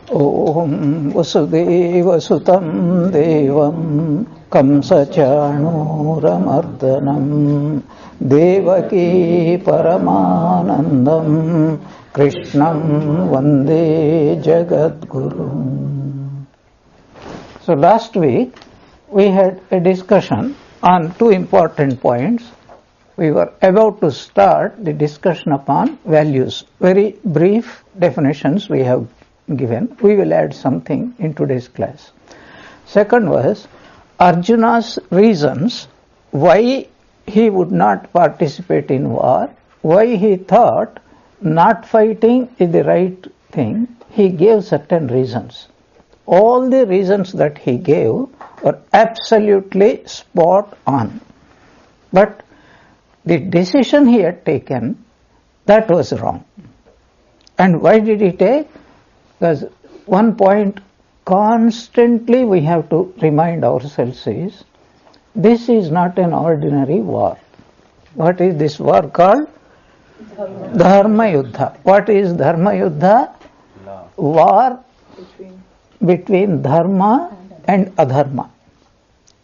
Om Vasudevasutam Devam Kamsachanuramardanam Devaki Paramanandam Krishnam Vande Jagadgurum. So last week we had a discussion on two important points. We were about to start the discussion upon values. Very brief definitions we have given. We will add something in today's class. Second was Arjuna's reasons why he would not participate in war, why he thought not fighting is the right thing. He gave certain reasons. All the reasons that he gave were absolutely spot on. But the decision he had taken, that was wrong. And why did he take? Because one point constantly we have to remind ourselves is, this is not an ordinary war. What is this war called? Dharma Yuddha. What is Dharma Yuddha? War between dharma and adharma.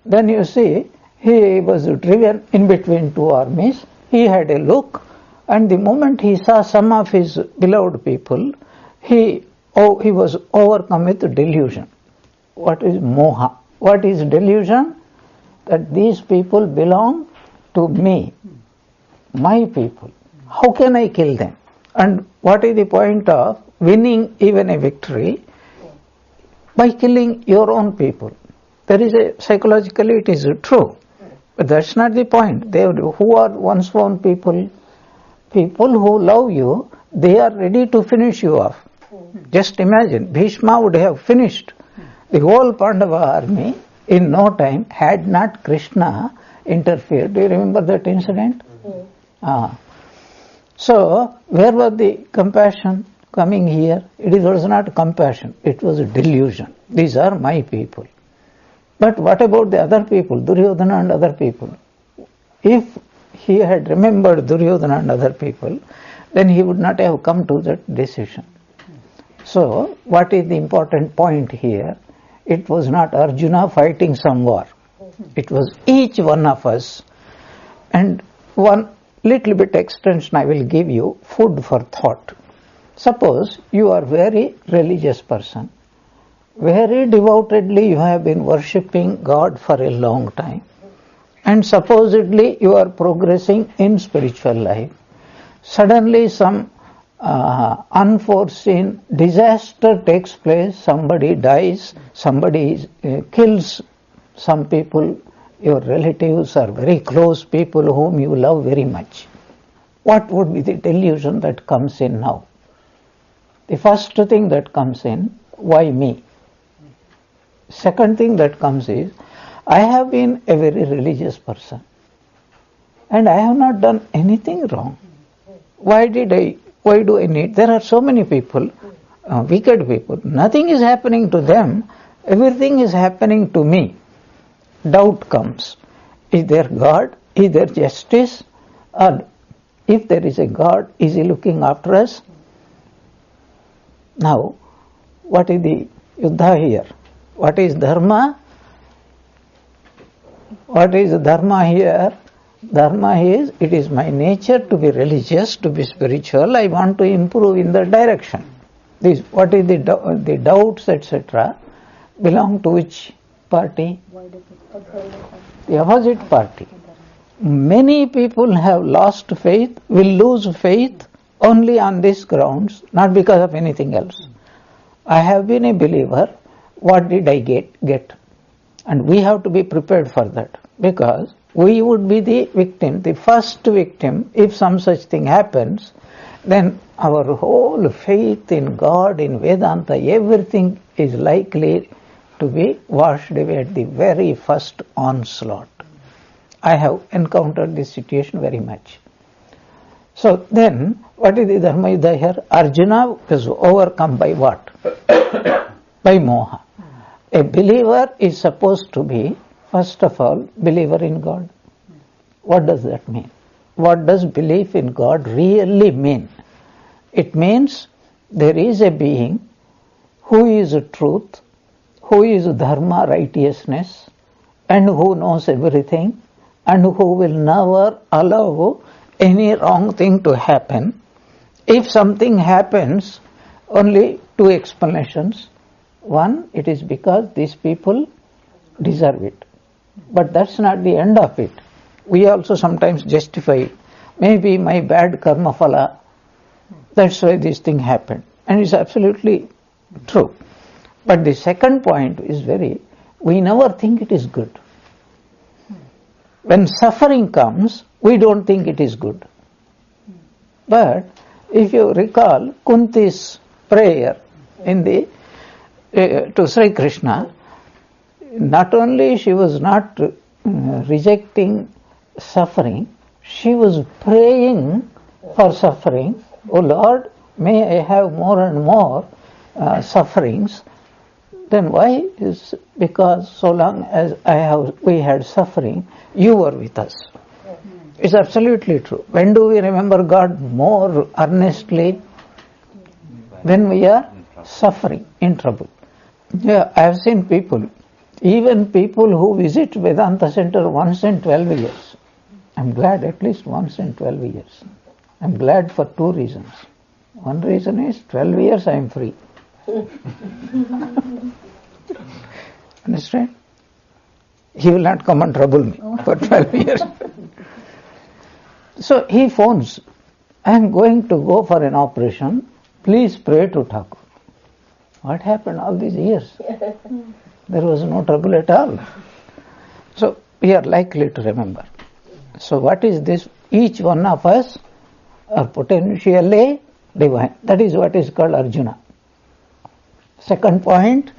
Then you see, he was driven in between two armies. He had a look, and the moment he saw some of his beloved people, he was overcome with delusion. What is moha? What is delusion? That these people belong to me, my people. How can I kill them? And what is the point of winning even a victory? By killing your own people. There is psychologically it is true. But that's not the point. Who are one's own people? People who love you, they are ready to finish you off. Just imagine, Bhishma would have finished the whole Pandava army in no time had not Krishna interfered. Do you remember that incident? So, where was the compassion coming here? It was not compassion, it was a delusion. These are my people. But what about the other people, Duryodhana and other people? If he had remembered Duryodhana and other people, then he would not have come to that decision. So, what is the important point here? It was not Arjuna fighting some war. It was each one of us. And one little bit extension I will give you, food for thought. Suppose you are a very religious person. Very devotedly you have been worshipping God for a long time. And supposedly you are progressing in spiritual life. Suddenly some unforeseen disaster takes place, somebody dies, somebody kills some people, your relatives or very close people whom you love very much. What would be the delusion that comes in now? The first thing that comes in, why me? Second thing that comes is, I have been a very religious person and I have not done anything wrong. Why do I need? There are so many people, wicked people. Nothing is happening to them. Everything is happening to me. Doubt comes. Is there God? Is there justice? Or if there is a God, is He looking after us? Now, what is the yuddha here? What is dharma? What is dharma here? Dharma is, it is my nature to be religious, to be spiritual. I want to improve in that direction. What is the doubts, etc. belong to which party? The opposite party. Many people have lost faith, will lose faith only on these grounds, not because of anything else. I have been a believer. What did I get? And we have to be prepared for that, because we would be the victim, the first victim. If some such thing happens, then our whole faith in God, in Vedanta, everything is likely to be washed away at the very first onslaught. I have encountered this situation very much. So then, what is the Dharma Yuddha here? Arjuna was overcome by what? By moha. A believer is supposed to be, first of all, believer in God. What does that mean? What does belief in God really mean? It means there is a being who is truth, who is dharma, righteousness, and who knows everything, and who will never allow any wrong thing to happen. If something happens, only two explanations. One, it is because these people deserve it. But that's not the end of it. We also sometimes justify it. Maybe my bad karma phala, that's why this thing happened. And it's absolutely true. But the second point is we never think it is good. When suffering comes, we don't think it is good. But if you recall Kunti's prayer in to Sri Krishna, not only she was not rejecting suffering, she was praying for suffering. Oh Lord, may I have more and more sufferings. Then why? Is because so long as we had suffering, you were with us. It's absolutely true. When do we remember God more earnestly? When we are suffering, in trouble. Yeah, I have seen people, even people who visit Vedanta Center once in 12 years. I'm glad at least once in 12 years. I'm glad for two reasons. One reason is 12 years I am free. Understand? He will not come and trouble me for 12 years. So he phones, I am going to go for an operation, please pray to Thakur. What happened all these years? There was no trouble at all. So we are likely to remember. So what is this? Each one of us are potentially divine. That is what is called Arjuna. Second point,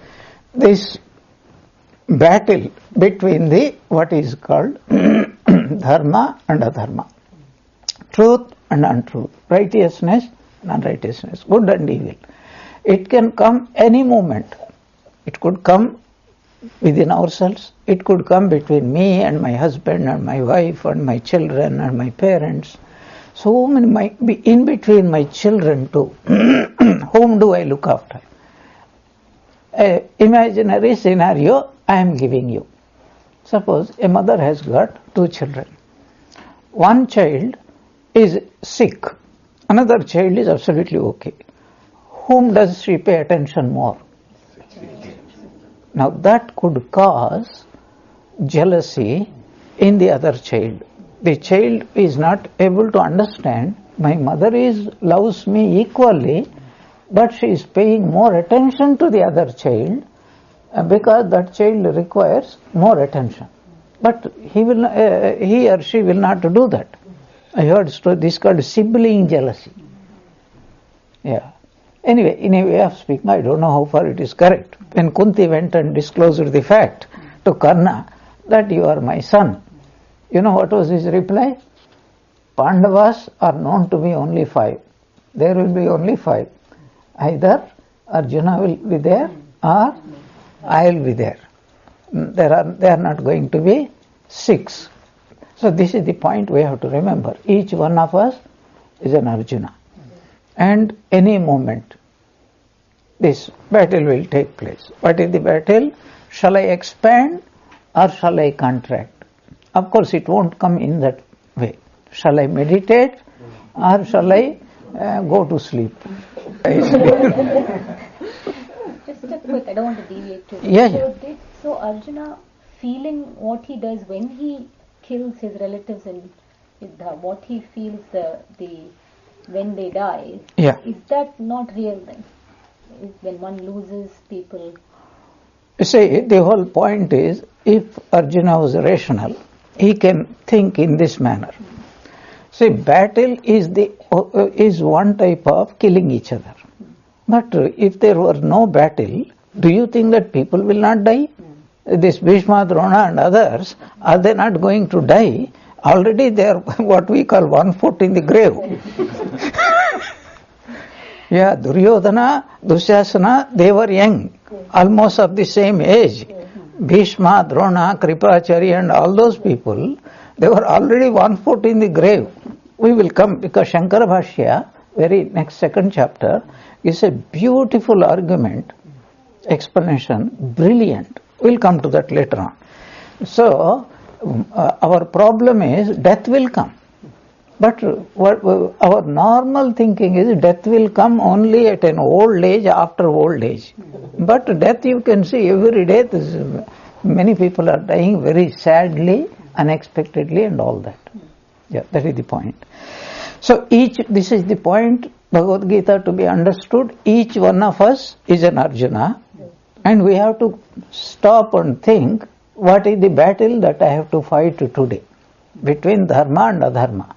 this battle between the what is called dharma and adharma, truth and untruth, righteousness and unrighteousness, good and evil. It can come any moment. It could come within ourselves. It could come between me and my husband and my wife and my children and my parents. So many might be in between my children too. Whom do I look after? An imaginary scenario I am giving you. Suppose a mother has got two children. One child is sick. Another child is absolutely okay. Whom does she pay attention more? Now that could cause jealousy in the other child. The child is not able to understand, my mother loves me equally, but she is paying more attention to the other child because that child requires more attention. But he or she will not do that. I heard this called sibling jealousy. Yeah. Anyway, in a way of speaking, I don't know how far it is correct. When Kunti went and disclosed the fact to Karna that you are my son, you know what was his reply? Pandavas are known to be only 5. There will be only 5. Either Arjuna will be there or I will be there. They are not going to be 6. So this is the point we have to remember. Each one of us is an Arjuna. And any moment this battle will take place. What is the battle? Shall I expand or shall I contract? Of course it won't come in that way. Shall I meditate or shall I go to sleep? Just a quick, I don't want to deviate too much. Yeah. So Arjuna feeling what he does when he kills his relatives and what he feels when they die, is that not real then? When one loses people? You see, the whole point is, if Arjuna was rational, he can think in this manner. See, battle is one type of killing each other. But if there were no battle, do you think that people will not die? This Bhishma, Drona and others, are they not going to die? Already they are what we call 1 foot in the grave. Yeah, Duryodhana, Dusyasana, they were young, almost of the same age. Bhishma, Drona, Kripacharya and all those people, they were already 1 foot in the grave. We will come, because Shankara Bhashya, very next second chapter, is a beautiful argument explanation, brilliant. We'll come to that later on. So, our problem is death will come. But our normal thinking is death will come only at an old age, after old age. But death you can see every day. Many people are dying very sadly, unexpectedly and all that. Yeah, that is the point. So this is the point, Bhagavad Gita to be understood. Each one of us is an Arjuna, and we have to stop and think, what is the battle that I have to fight today between dharma and adharma?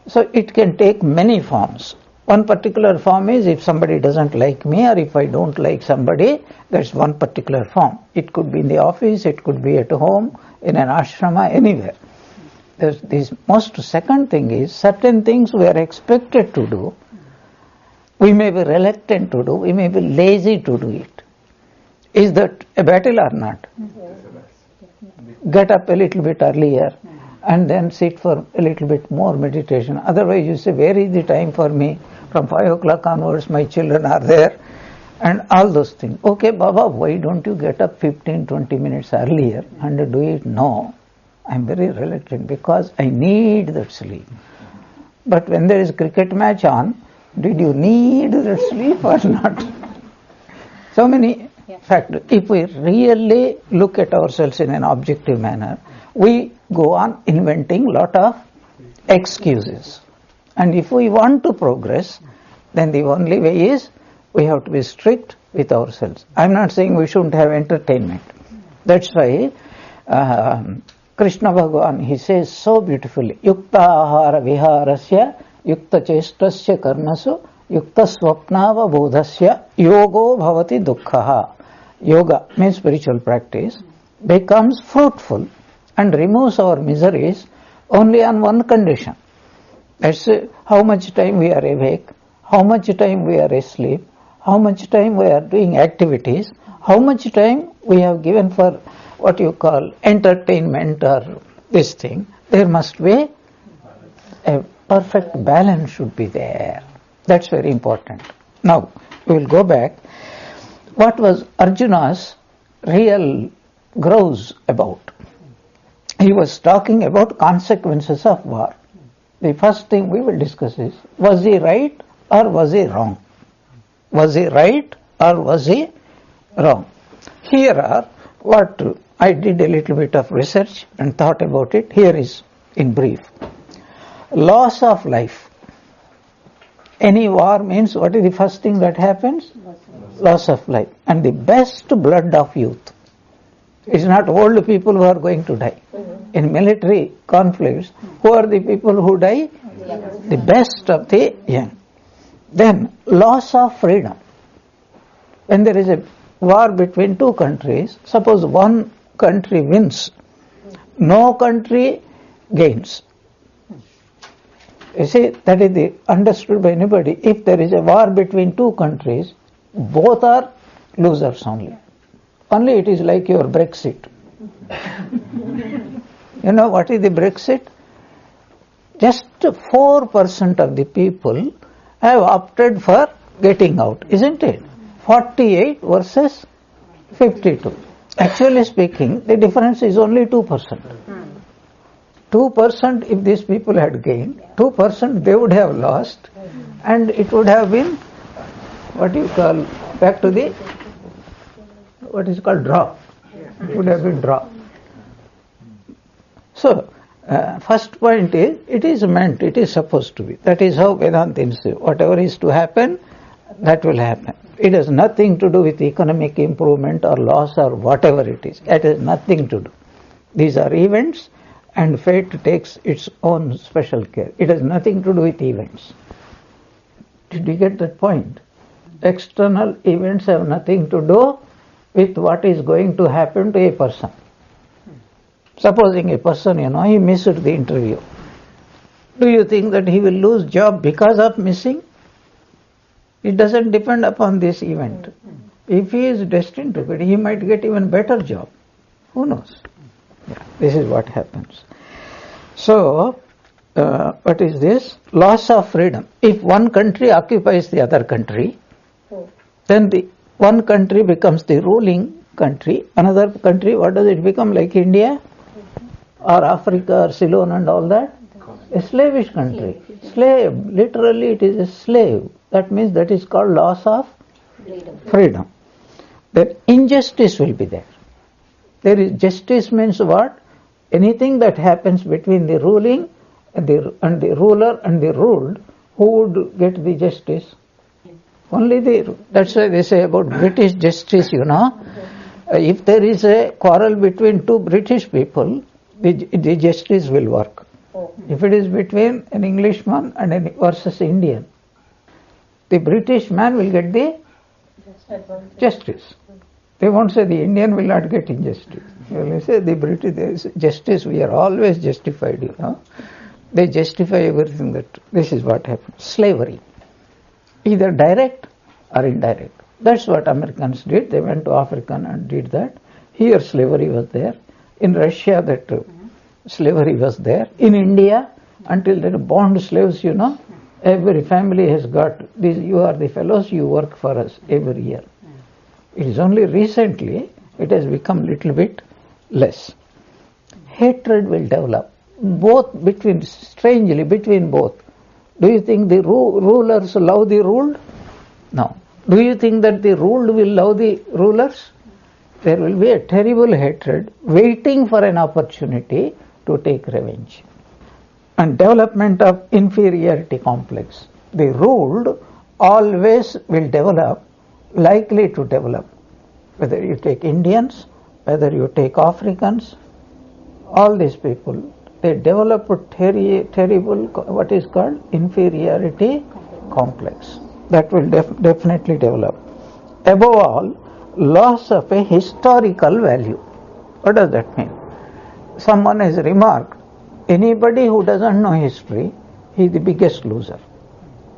So it can take many forms. One particular form is if somebody doesn't like me, or if I don't like somebody, that's one particular form. It could be in the office, it could be at home, in an ashrama, anywhere. There's this most second thing is, certain things we are expected to do, we may be reluctant to do, we may be lazy to do it. Is that a battle or not? Get up a little bit earlier and then sit for a little bit more meditation. Otherwise you say, where is the time for me? From 5 o'clock onwards my children are there and all those things. Okay, Baba, why don't you get up 15-20 minutes earlier and do it? No, I'm very reluctant because I need that sleep. But when there is cricket match on, did you need that sleep or not? So many factors. If we really look at ourselves in an objective manner, we go on inventing lot of excuses. And if we want to progress, then the only way is we have to be strict with ourselves. I'm not saying we shouldn't have entertainment. That's why Krishna Bhagavan, he says so beautifully, Yukta ahara viharasya, Yukta chestasya karmasu, Yukta swapnava bodhasya, yogo bhavati dukkhaha. Yoga means spiritual practice, becomes fruitful and removes our miseries only on one condition. That's how much time we are awake, how much time we are asleep, how much time we are doing activities, how much time we have given for what you call entertainment or this thing. There must be a perfect balance should be there. That's very important. Now, we will go back. What was Arjuna's real grouse about? He was talking about consequences of war. The first thing we will discuss is, was he right or was he wrong? Was he right or was he wrong? Here are what I did a little bit of research and thought about it. Here is in brief. Loss of life. Any war means what is the first thing that happens? Loss of life. And the best blood of youth. It's not old people who are going to die. In military conflicts, who are the people who die? The best of the young. Then, loss of freedom. When there is a war between two countries, suppose one country wins, no country gains. You see, that is understood by anybody. If there is a war between two countries, both are losers only. Only it is like your Brexit. You know what is the Brexit? Just 4% of the people have opted for getting out, isn't it? 48 versus 52. Actually speaking, the difference is only 2%. 2% if these people had gained, 2% they would have lost, and it would have been what you call back to the what is called draw. It would have been draw. So, first point is, it is meant, it is supposed to be. That is how Vedanta says, whatever is to happen, that will happen. It has nothing to do with economic improvement or loss or whatever it is. It has nothing to do. These are events and fate takes its own special care. It has nothing to do with events. Did you get that point? External events have nothing to do with what is going to happen to a person. Supposing a person, he missed the interview. Do you think that he will lose job because of missing? It doesn't depend upon this event. If he is destined to get, he might get even better job. Who knows? Yeah, this is what happens. So, what is this? Loss of freedom. If one country occupies the other country, then the one country becomes the ruling country, another country, what does it become, like India or Africa or Ceylon and all that? A slavish country. Slave, literally it is a slave. That means that is called loss of freedom. Then injustice will be there. There is justice means what? Anything that happens between the ruling and the ruler and the ruled, who would get the justice? Only that's why they say about British justice, if there is a quarrel between two British people, the justice will work. If it is between an Englishman and versus Indian, the British man will get the justice. They won't say the Indian will not get injustice. They will say the British justice, we are always justified, They justify everything that this is what happens. Slavery. Either direct or indirect. That's what Americans did. They went to Africa and did that. Here slavery was there. In Russia that slavery was there. In India, until they bond slaves, every family has got this. You are the fellows, you work for us every year. It is only recently it has become little bit less. Hatred will develop. Strangely between both. Do you think the rulers love the ruled? No. Do you think that the ruled will love the rulers? There will be a terrible hatred waiting for an opportunity to take revenge. And development of inferiority complex. The ruled always will develop, likely to develop. Whether you take Indians, whether you take Africans, all these people, they develop a terrible, what is called inferiority complex. That will definitely develop. Above all, loss of a historical value. What does that mean? Someone has remarked, anybody who doesn't know history, he is the biggest loser.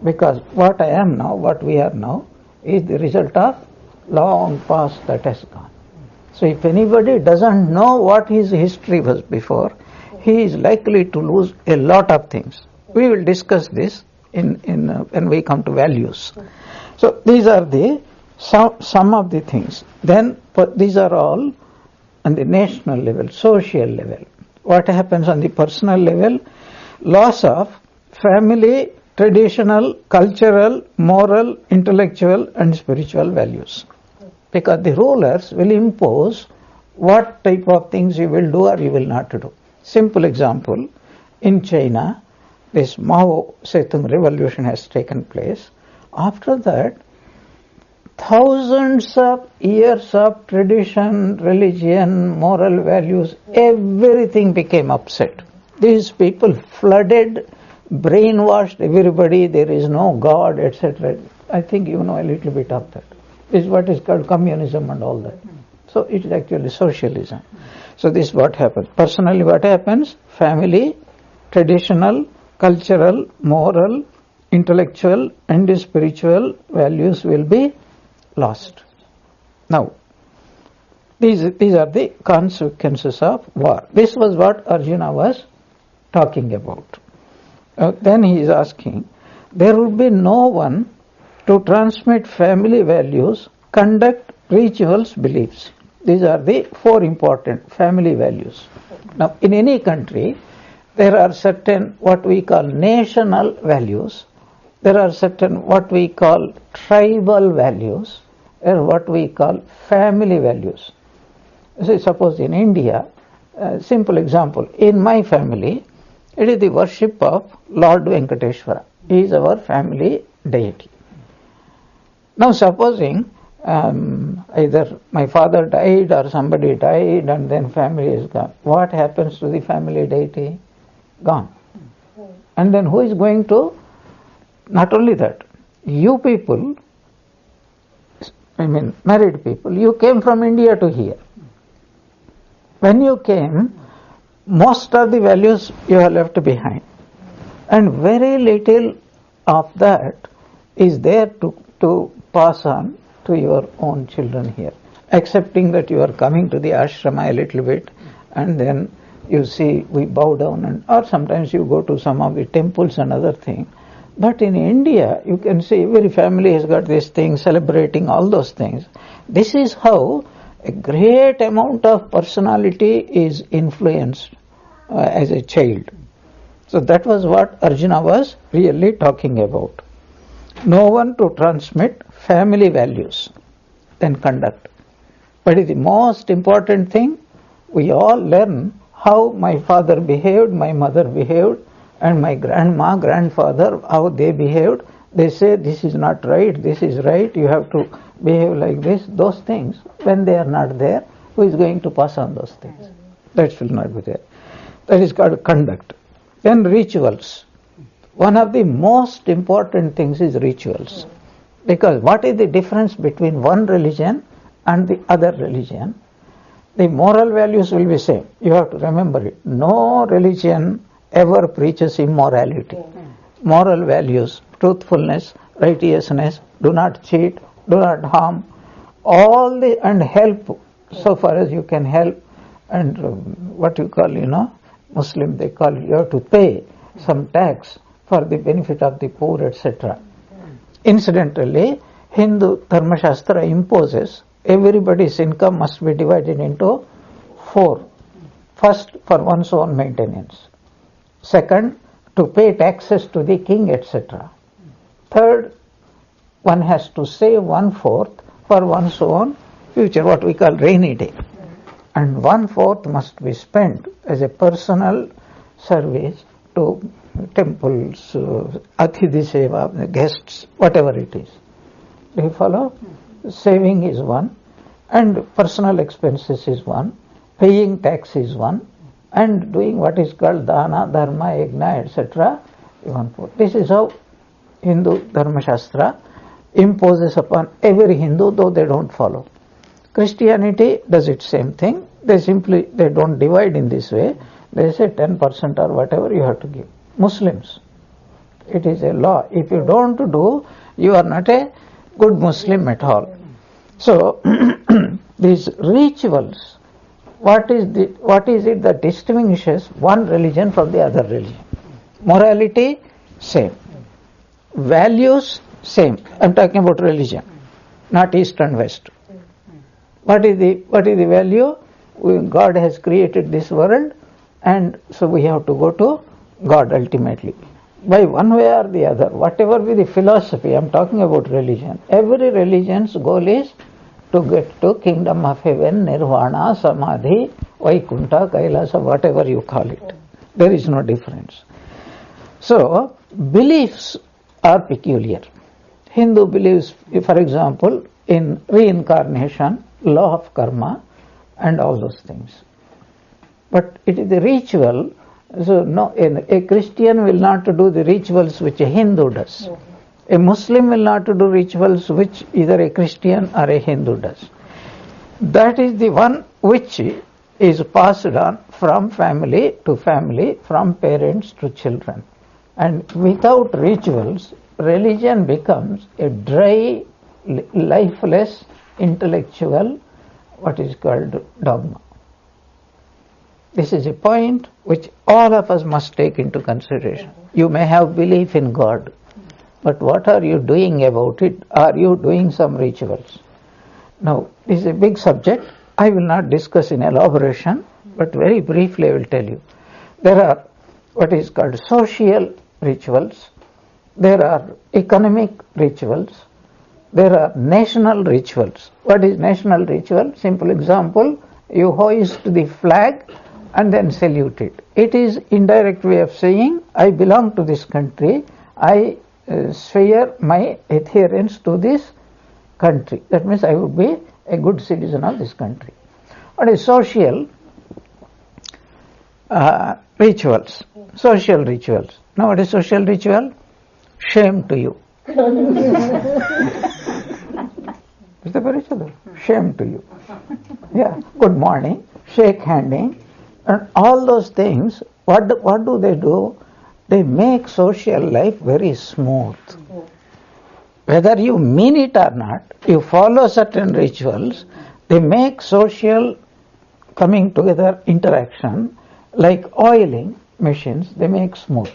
Because what I am now, what we are now, is the result of long past that has gone. So if anybody doesn't know what his history was before, he is likely to lose a lot of things. We will discuss this when we come to values. So these are some of the things. Then these are all on the national level, social level. What happens on the personal level? Loss of family, traditional, cultural, moral, intellectual and spiritual values. Because the rulers will impose what type of things you will do or you will not do. Simple example, in China, this Mao Zedong revolution has taken place. After that, thousands of years of tradition, religion, moral values, everything became upset. These people flooded, brainwashed everybody, there is no God, etc. I think you know a little bit of that. This is what is called communism and all that. So it is actually socialism. So this is what happens. Personally what happens? Family, traditional, cultural, moral, intellectual and spiritual values will be lost. Now, these are the consequences of war. This was what Arjuna was talking about. Then he is asking, there would be no one to transmit family values, conduct rituals, beliefs. These are the four important family values. Now, in any country, there are certain what we call national values. There are certain what we call tribal values, and what we call family values. So suppose in India, simple example, in my family, it is the worship of Lord Venkateshwara. He is our family deity. Now supposing either my father died or somebody died and then family is gone. What happens to the family deity? Gone. And then who is going to? Not only that, you people, married people, you came from India to here. When you came, most of the values you have left behind. And very little of that is there to pass on to your own children here. Accepting that you are coming to the ashrama a little bit and then you see we bow down or sometimes you go to some of the temples and other things. But in India, you can see every family has got this thing, celebrating all those things. This is how a great amount of personality is influenced as a child. So that was what Arjuna was really talking about. No one to transmit family values, then conduct. But the most important thing, we all learn how my father behaved, my mother behaved, and my grandma, grandfather, how they behaved. They say this is not right, this is right, you have to behave like this. Those things, when they are not there, who is going to pass on those things? That will not be there. That is called conduct. Then rituals. One of the most important things is rituals. Because what is the difference between one religion and the other religion? The moral values will be same. You have to remember it. No religion ever preaches immorality. Moral values, truthfulness, righteousness, do not cheat, do not harm, and help so far as you can help. And what you call, Muslim, they call you have to pay some tax for the benefit of the poor, etc. Incidentally, Hindu Dharma Shastra imposes everybody's income must be divided into 4. First, for one's own maintenance. Second, to pay taxes to the king, etc. Third, one has to save 1/4 for one's own future, what we call rainy day. And 1/4 must be spent as a personal service to temples, Athidhi Seva, guests, whatever it is. Do you follow? Saving is 1, and personal expenses is 1, paying tax is 1, and doing what is called dana, dharma, yajna, etc. 1/4. This is how Hindu Dharma Shastra imposes upon every Hindu, though they don't follow. Christianity does it same thing. They don't divide in this way. They say 10% or whatever you have to give. Muslims, it is a law. If you don't do, you are not a good Muslim at all. So these rituals, what is it that distinguishes one religion from the other religion? Morality, same. Values, same. I'm talking about religion, not East and West. What is the value? God has created this world, and so we have to go to God ultimately. By one way or the other, whatever be the philosophy, I'm talking about religion. Every religion's goal is to get to kingdom of heaven, nirvana, samadhi, vaikunta, kailasa, whatever you call it. There is no difference. So, beliefs are peculiar. Hindu believes, for example, in reincarnation, law of karma, and all those things. But it is the ritual. So no, a Christian will not do the rituals which a Hindu does. A Muslim will not do rituals which either a Christian or a Hindu does. That is the one which is passed on from family to family, from parents to children. And without rituals, religion becomes a dry, lifeless, intellectual, what is called dogma. This is a point which all of us must take into consideration. You may have belief in God, but what are you doing about it? Are you doing some rituals? Now, this is a big subject. I will not discuss in elaboration, but very briefly I will tell you. There are what is called social rituals. There are economic rituals. There are national rituals. What is national ritual? Simple example, you hoist the flag and then salute it. It is indirect way of saying, I belong to this country, I swear my adherence to this country. That means I would be a good citizen of this country. What is social rituals? Social rituals. Now what is social ritual? Shame to you. Shame to you. Yeah, good morning, shake handing, and all those things. What do? They make social life very smooth. Whether you mean it or not, you follow certain rituals, they make social coming together interaction like oiling machines, they make smooth.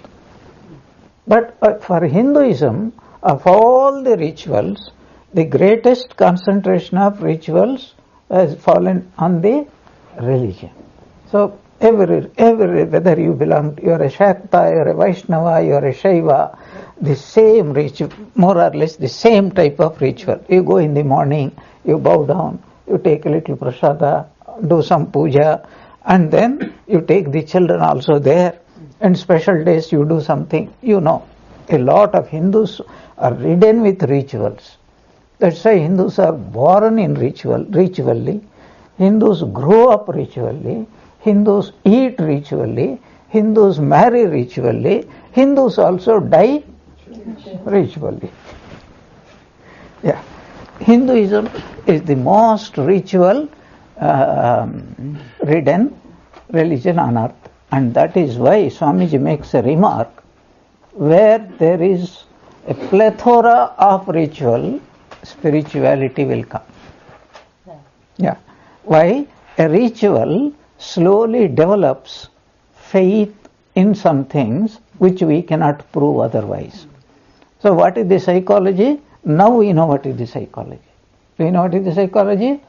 But for Hinduism, of all the rituals, the greatest concentration of rituals has fallen on the religion. So every whether you belong, you are a Shakta, you are a Vaishnava, you are a Shaiva, the same ritual, more or less the same type of ritual. You go in the morning, you bow down, you take a little prasada, do some puja, and then you take the children also there, and special days you do something. You know, a lot of Hindus are ridden with rituals. That's why Hindus are born in ritually. Hindus grow up ritually. Hindus eat ritually. Hindus marry ritually. Hindus also die ritually. Yeah. Hinduism is the most ritual ridden religion on earth. And that is why Swamiji makes a remark, where there is a plethora of ritual, spirituality will come. Yeah. Why? A ritual slowly develops faith in some things which we cannot prove otherwise. So what is the psychology? Now we know what is the psychology. Do you know what is the psychology?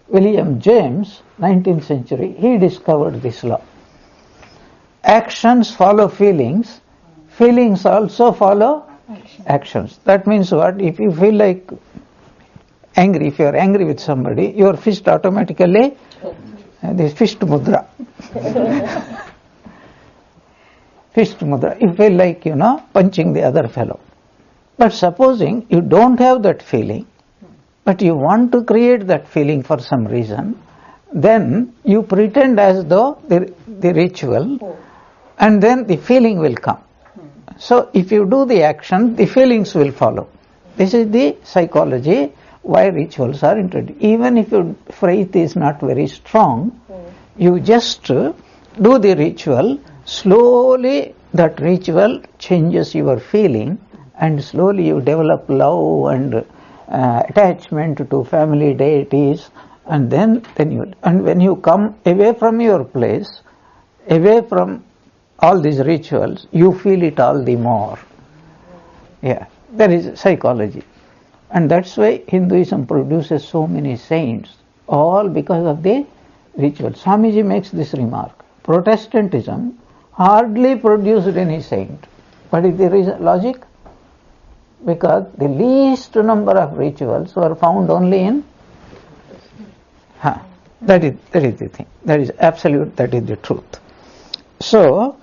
William James, 19th century, he discovered this law. Actions follow feelings. Feelings also follow actions. That means what? If you feel like angry, if you are angry with somebody, your fist automatically, this fist mudra. Fist mudra. You feel like, punching the other fellow. But supposing you don't have that feeling, but you want to create that feeling for some reason, then you pretend as though the ritual, and then the feeling will come. So if you do the action, the feelings will follow. This is the psychology why rituals are introduced. Even if your faith is not very strong, you just do the ritual, slowly that ritual changes your feeling, and slowly you develop love and attachment to family deities, and then when you come away from your place, away from all these rituals, you feel it all the more. Yeah, that is psychology. And that's why Hinduism produces so many saints, all because of the ritual. Swamiji makes this remark. Protestantism hardly produced any saint. What is the reason, logic? Because the least number of rituals were found only in that is the thing. That is absolute, that is the truth. So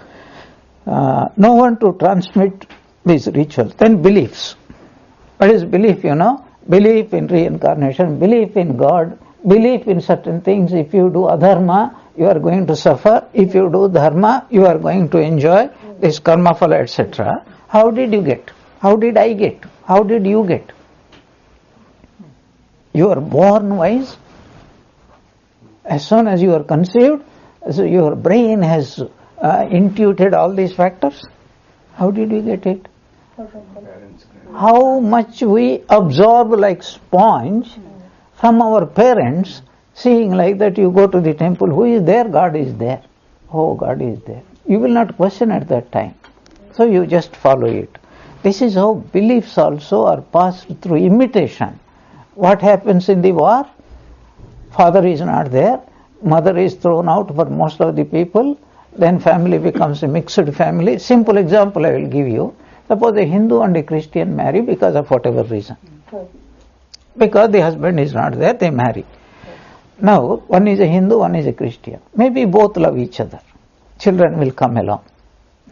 no one to transmit these rituals. Then beliefs. What is belief? Belief in reincarnation, belief in God, belief in certain things. If you do adharma, you are going to suffer. If you do dharma, you are going to enjoy this karma phala, etc. How did you get? How did I get? How did you get? You are born wise. As soon as you are conceived, so your brain has intuited all these factors. How did you get it? How much we absorb like sponge from our parents, seeing like that you go to the temple, who is there? God is there. Oh, God is there. You will not question at that time. So you just follow it. This is how beliefs also are passed through imitation. What happens in the war? Father is not there. Mother is thrown out for most of the people. Then family becomes a mixed family. Simple example I will give you. Suppose a Hindu and a Christian marry because of whatever reason. Because the husband is not there, they marry. Now, one is a Hindu, one is a Christian. Maybe both love each other. Children will come along.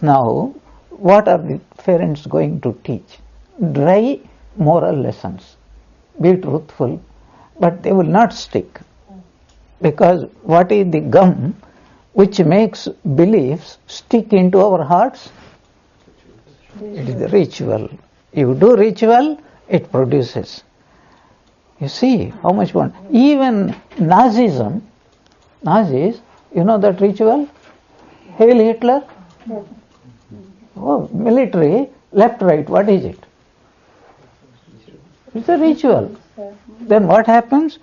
Now, what are the parents going to teach? Dry moral lessons. Be truthful, but they will not stick. Because what is the gum which makes beliefs stick into our hearts? It is the ritual. You do ritual, it produces. You see how much fun. Even Nazis, you know that ritual? Hail Hitler? Oh, military, left, right, what is it? It's a ritual. Then what happens?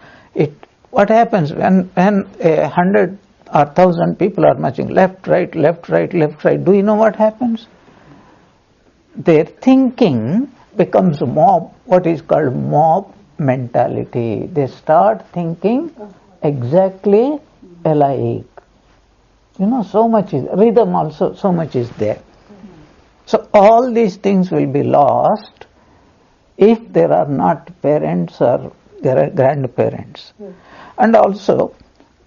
What happens when 100 or 1,000 people are marching left, right, left, right, left, right? Do you know what happens? their thinking becomes mob, what is called mob mentality. They start thinking exactly alike. So much is, rhythm also, so much is there. So all these things will be lost if there are not parents or there are grandparents. And also,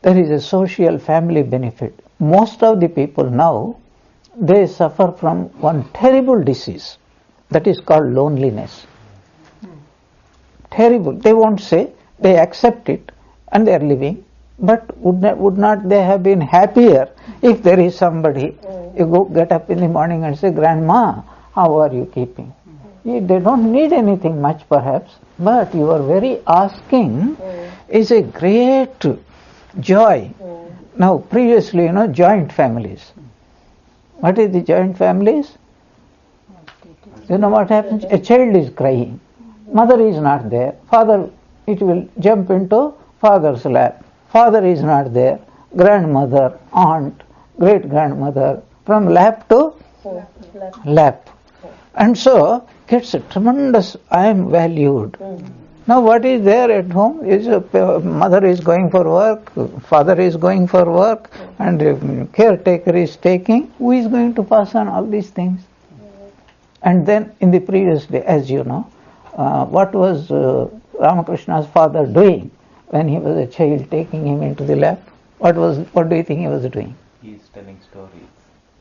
there is a social family benefit. Most of the people now, they suffer from one terrible disease that is called loneliness. Terrible. They won't say, they accept it and they are living. But would not they have been happier if there is somebody, you get up in the morning and say, Grandma, how are you keeping? They don't need anything much perhaps, but your very asking is a great joy. Now previously, joint families. What is the joint families? You know what happens? A child is crying. Mother is not there. Father, it will jump into father's lap. Father is not there. Grandmother, aunt, great-grandmother, from lap to lap. And so, gets a tremendous, I am valued. Now what is there at home is mother is going for work, father is going for work, and caretaker is taking. Who is going to pass on all these things? And then in the previous day, as you know, what was Ramakrishna's father doing when he was a child, taking him into the lap? What do you think he was doing? He is telling stories.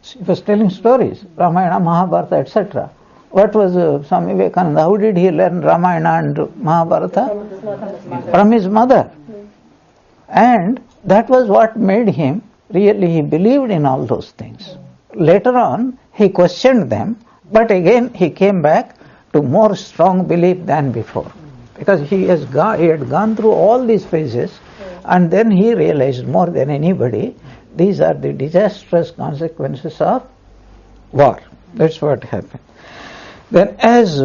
He was telling stories, Ramayana, Mahabharata, etc. What was Swami Vivekananda? How did he learn Ramayana and Mahabharata? From his mother. And that was what made him, really he believed in all those things. Later on, he questioned them, but again he came back to more strong belief than before. Because he had gone through all these phases, and then he realized more than anybody, these are the disastrous consequences of war. That's what happened. Then as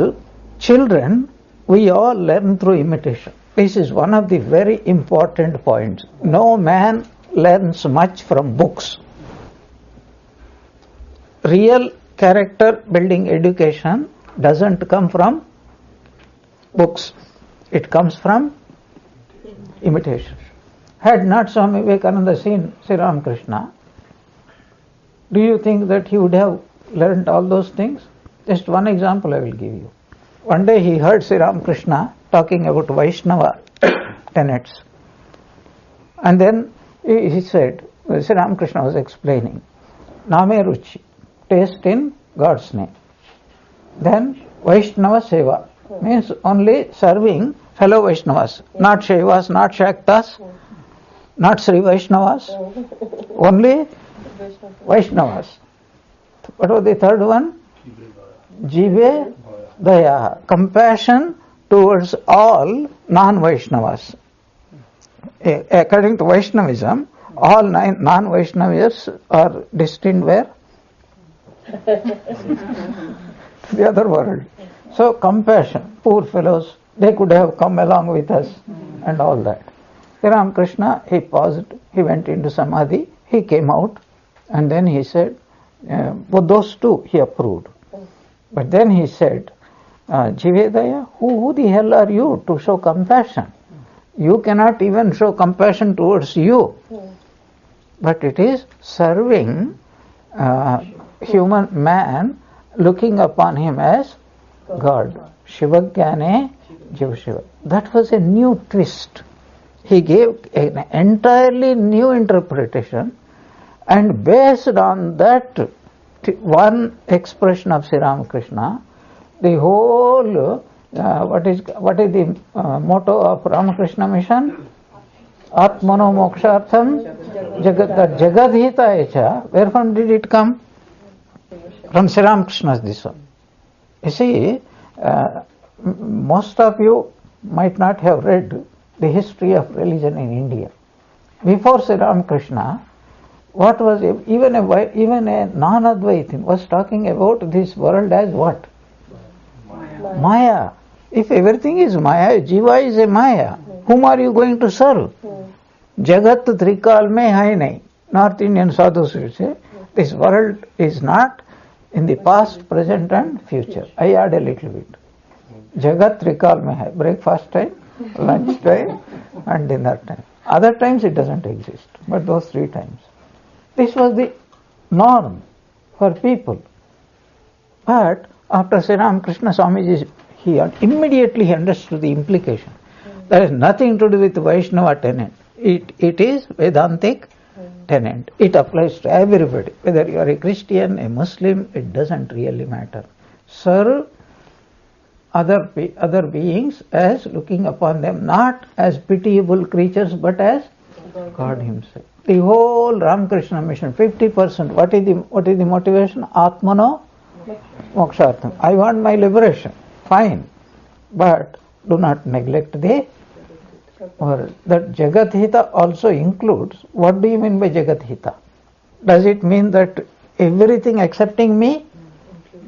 children, we all learn through imitation. This is one of the very important points. No man learns much from books. Real character building education doesn't come from books. It comes from imitation. Had not Swami Vivekananda seen Sri Ramakrishna, do you think that he would have learned all those things? Just one example I will give you. One day he heard Sri Ramakrishna talking about Vaishnava tenets. And then he said, Sri Ramakrishna was explaining, Name Ruchi, taste in God's name. Then Vaishnava Seva means only serving fellow Vaishnavas, not Shaivas, not Shaktas, not Sri Vaishnavas, only Vaishnavas. What was the third one? Jive Daya, compassion towards all non-Vaishnavas. According to Vaishnavism, all non-Vaishnavas are destined where? The other world. So compassion, poor fellows, they could have come along with us and all that. Sri Ramakrishna, he paused, he went into Samadhi, he came out, and then he said, for those two he approved. But then he said, Jivedaya, who the hell are you to show compassion? You cannot even show compassion towards you. But it is serving human man, looking upon him as God. Shiva Jnane Jiva Shiva. That was a new twist. He gave an entirely new interpretation, and based on that one expression of Sri Ramakrishna, the whole what is the motto of Ramakrishna mission? Atmano mokshartham jagat jagadhita echa. Where from did it come? From Sri Ramakrishna's this one. You see, most of you might not have read the history of religion in India. Before Sri Ramakrishna, what was even a non-Advaitin was talking about this world as what? Maya. If everything is Maya, Jiva is a Maya. Whom are you going to serve? Jagat trikal mein hai nahi. North Indian sadhus will say, this world is not In the past, present and future. I add a little bit. Jagat recall mein hai. Breakfast time, lunch time and dinner time. Other times it doesn't exist. But those 3 times. This was the norm for people. But after Sri Ramakrishna Swamiji, he immediately understood the implication. There is nothing to do with Vaishnava tenet. It is Vedantic tenet. It applies to everybody. Whether you are a Christian, a Muslim, it doesn't really matter. Serve other beings as looking upon them not as pitiable creatures but as God Himself. The whole Ramakrishna mission, 50%. What is the motivation? Atmano mokshartham. I want my liberation. Fine. But do not neglect the world. That Jagat Hita also includes, what do you mean by Jagat Hita? Does it mean that everything excepting me?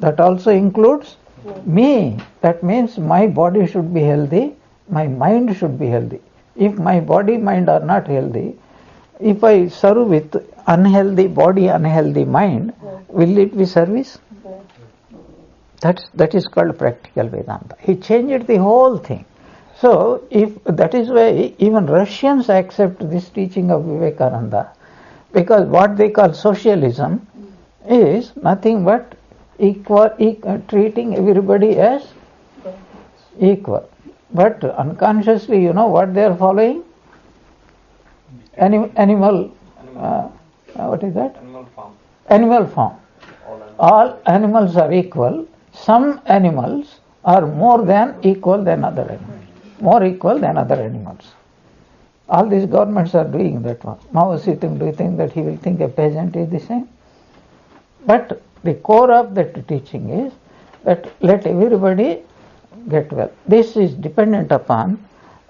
That also includes me. That means my body should be healthy, my mind should be healthy. If my body, mind are not healthy, if I serve with unhealthy body, unhealthy mind, will it be service? That is called practical Vedanta. He changed the whole thing. So, if that is why even Russians accept this teaching of Vivekananda, because what they call socialism is nothing but treating everybody as equal. But unconsciously, you know what they are following? Animal what is that? Animal farm. All animals are equal. Some animals are more than equal than other animals. More equal than other animals. All these governments are doing that one. Mao Zedong, do you think that he will think a peasant is the same? But the core of that teaching is that let everybody get well. This is dependent upon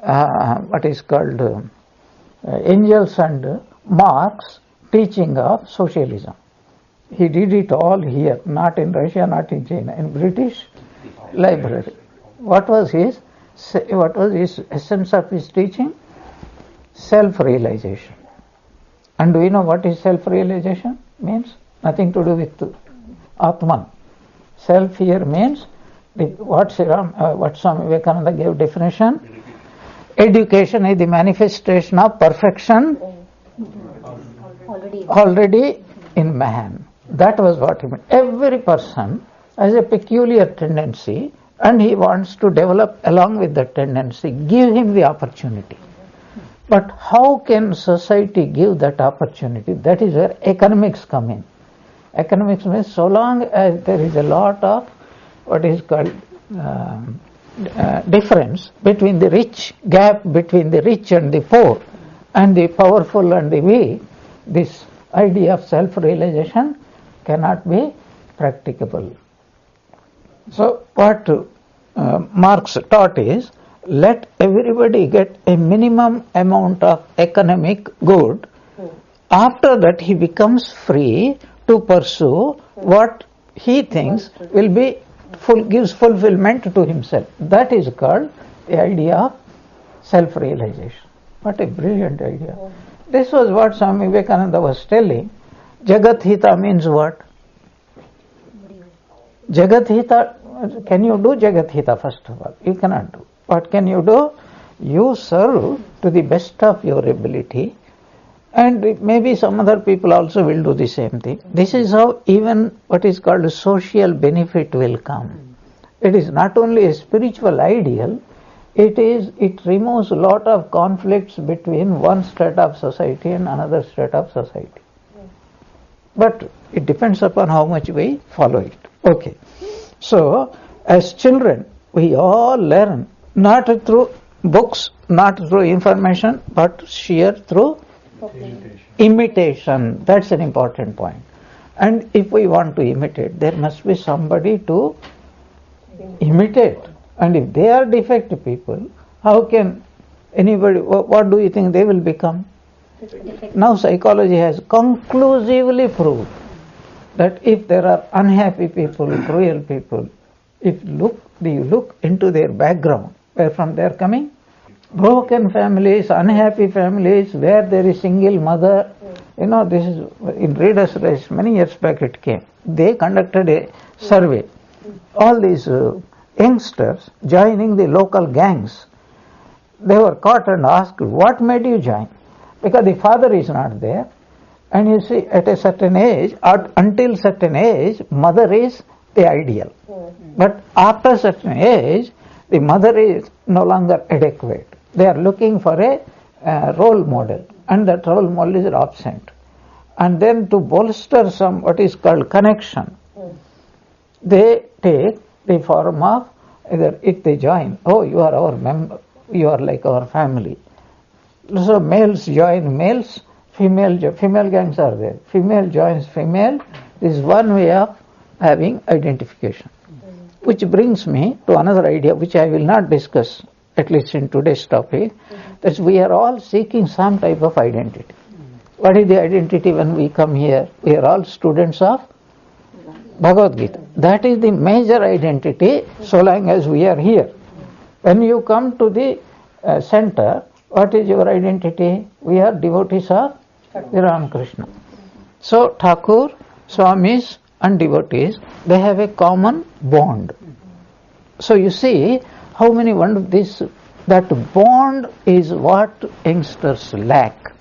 what is called Engels and Marx teaching of socialism. He did it all here, not in Russia, not in China, in British library. What was his essence of his teaching? Self-realization. And do you know what is self-realization means? Nothing to do with Atman. Self here means what Swami Vivekananda gave definition. Education is the manifestation of perfection already in man. That was what he meant. Every person has a peculiar tendency and he wants to develop along with that tendency. Give him the opportunity. But how can society give that opportunity? That is where economics come in. Economics means so long as there is a lot of what is called difference between the rich, gap between the rich and the poor and the powerful and the weak, this idea of self-realization cannot be practicable. So what Marx taught is, let everybody get a minimum amount of economic good. After that he becomes free to pursue what he thinks will be gives fulfillment to himself. That is called the idea of self-realization. What a brilliant idea. This was what Swami Vivekananda was telling. Jagat Hita means what? Jagat Hita, can you do Jagat Hita first of all? You cannot do. What can you do? You serve to the best of your ability, and maybe some other people also will do the same thing. This is how even what is called social benefit will come. It is not only a spiritual ideal, it removes a lot of conflicts between one strata of society and another strata of society. But it depends upon how much we follow it. Okay. So, as children, we all learn not through books, not through information, but sheer through imitation. That's an important point. And if we want to imitate, there must be somebody to imitate. And if they are defective people, how can anybody, what do you think they will become? Now psychology has conclusively proved that if there are unhappy people, cruel people, if you look into their background, where from they are coming, broken families, unhappy families, where there is single mother, this is in Reader's Digest, many years back it came. They conducted a survey. All these youngsters joining the local gangs, they were caught and asked, what made you join? Because the father is not there. And you see, at a certain age, until certain age, mother is the ideal. But after certain age, the mother is no longer adequate. They are looking for a role model, and that role model is absent. And then to bolster some what is called connection, they take the form of either if they join, oh, you are our member, you are like our family. So males join males, female gangs are there. Female joins female. This is one way of having identification. Which brings me to another idea which I will not discuss, at least in today's topic, that we are all seeking some type of identity. What is the identity when we come here? We are all students of Bhagavad Gita. That is the major identity so long as we are here. When you come to the center, what is your identity? We are devotees of Ramakrishna. So Thakur, Swamis and devotees, they have a common bond. So you see how many that bond is what youngsters lack.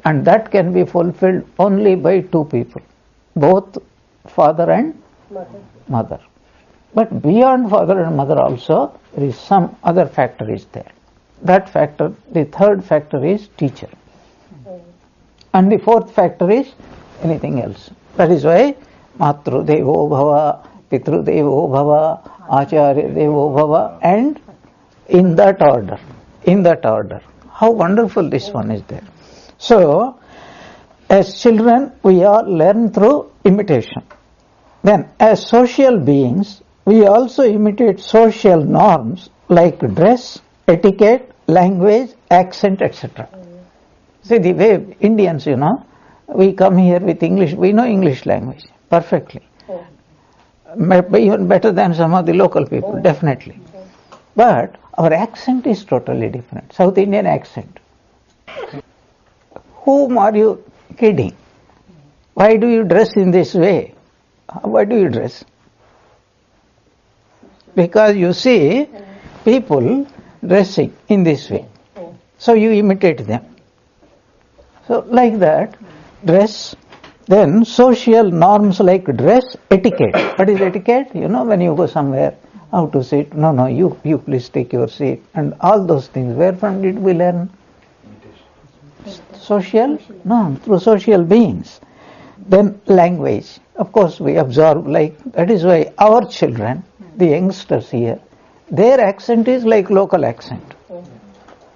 And that can be fulfilled only by two people, both father and mother. But beyond father and mother also, there is some other factor is there. That factor, the third factor is teacher. And the fourth factor is anything else. That is why Matru Devo Bhava, Pitru Devo Bhava, Acharya Devo Bhava, and in that order. How wonderful this one is there. So, as children, we all learn through imitation. Then, as social beings, we also imitate social norms like dress, etiquette, language, accent, etc. See, the way Indians, we come here with English, we know English language perfectly. Even better than some of the local people, definitely. But our accent is totally different. South Indian accent. Whom are you kidding? Why do you dress in this way? Why do you dress? Because you see people dressing in this way. So you imitate them. So like that, dress, then social norms like dress, etiquette. What is etiquette? When you go somewhere, how to sit. No, you please take your seat. And all those things. Where from did we learn? Social? No, through social beings. Then language. Of course, we absorb that is why our children, the youngsters here, their accent is like local accent.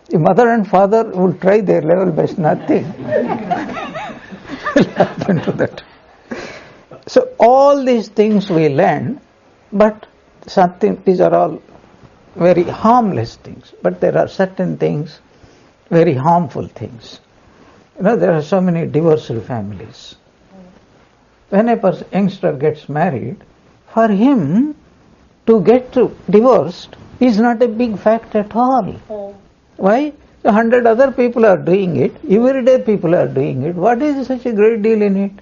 The mother and father will try their level best, nothing will happen to that. So all these things we learn, but these are all very harmless things. But there are certain things, very harmful things. There are so many divorced families. When a youngster gets married, for him to get divorced is not a big fact at all. Why? 100 other people are doing it. Everyday people are doing it. What is such a great deal in it?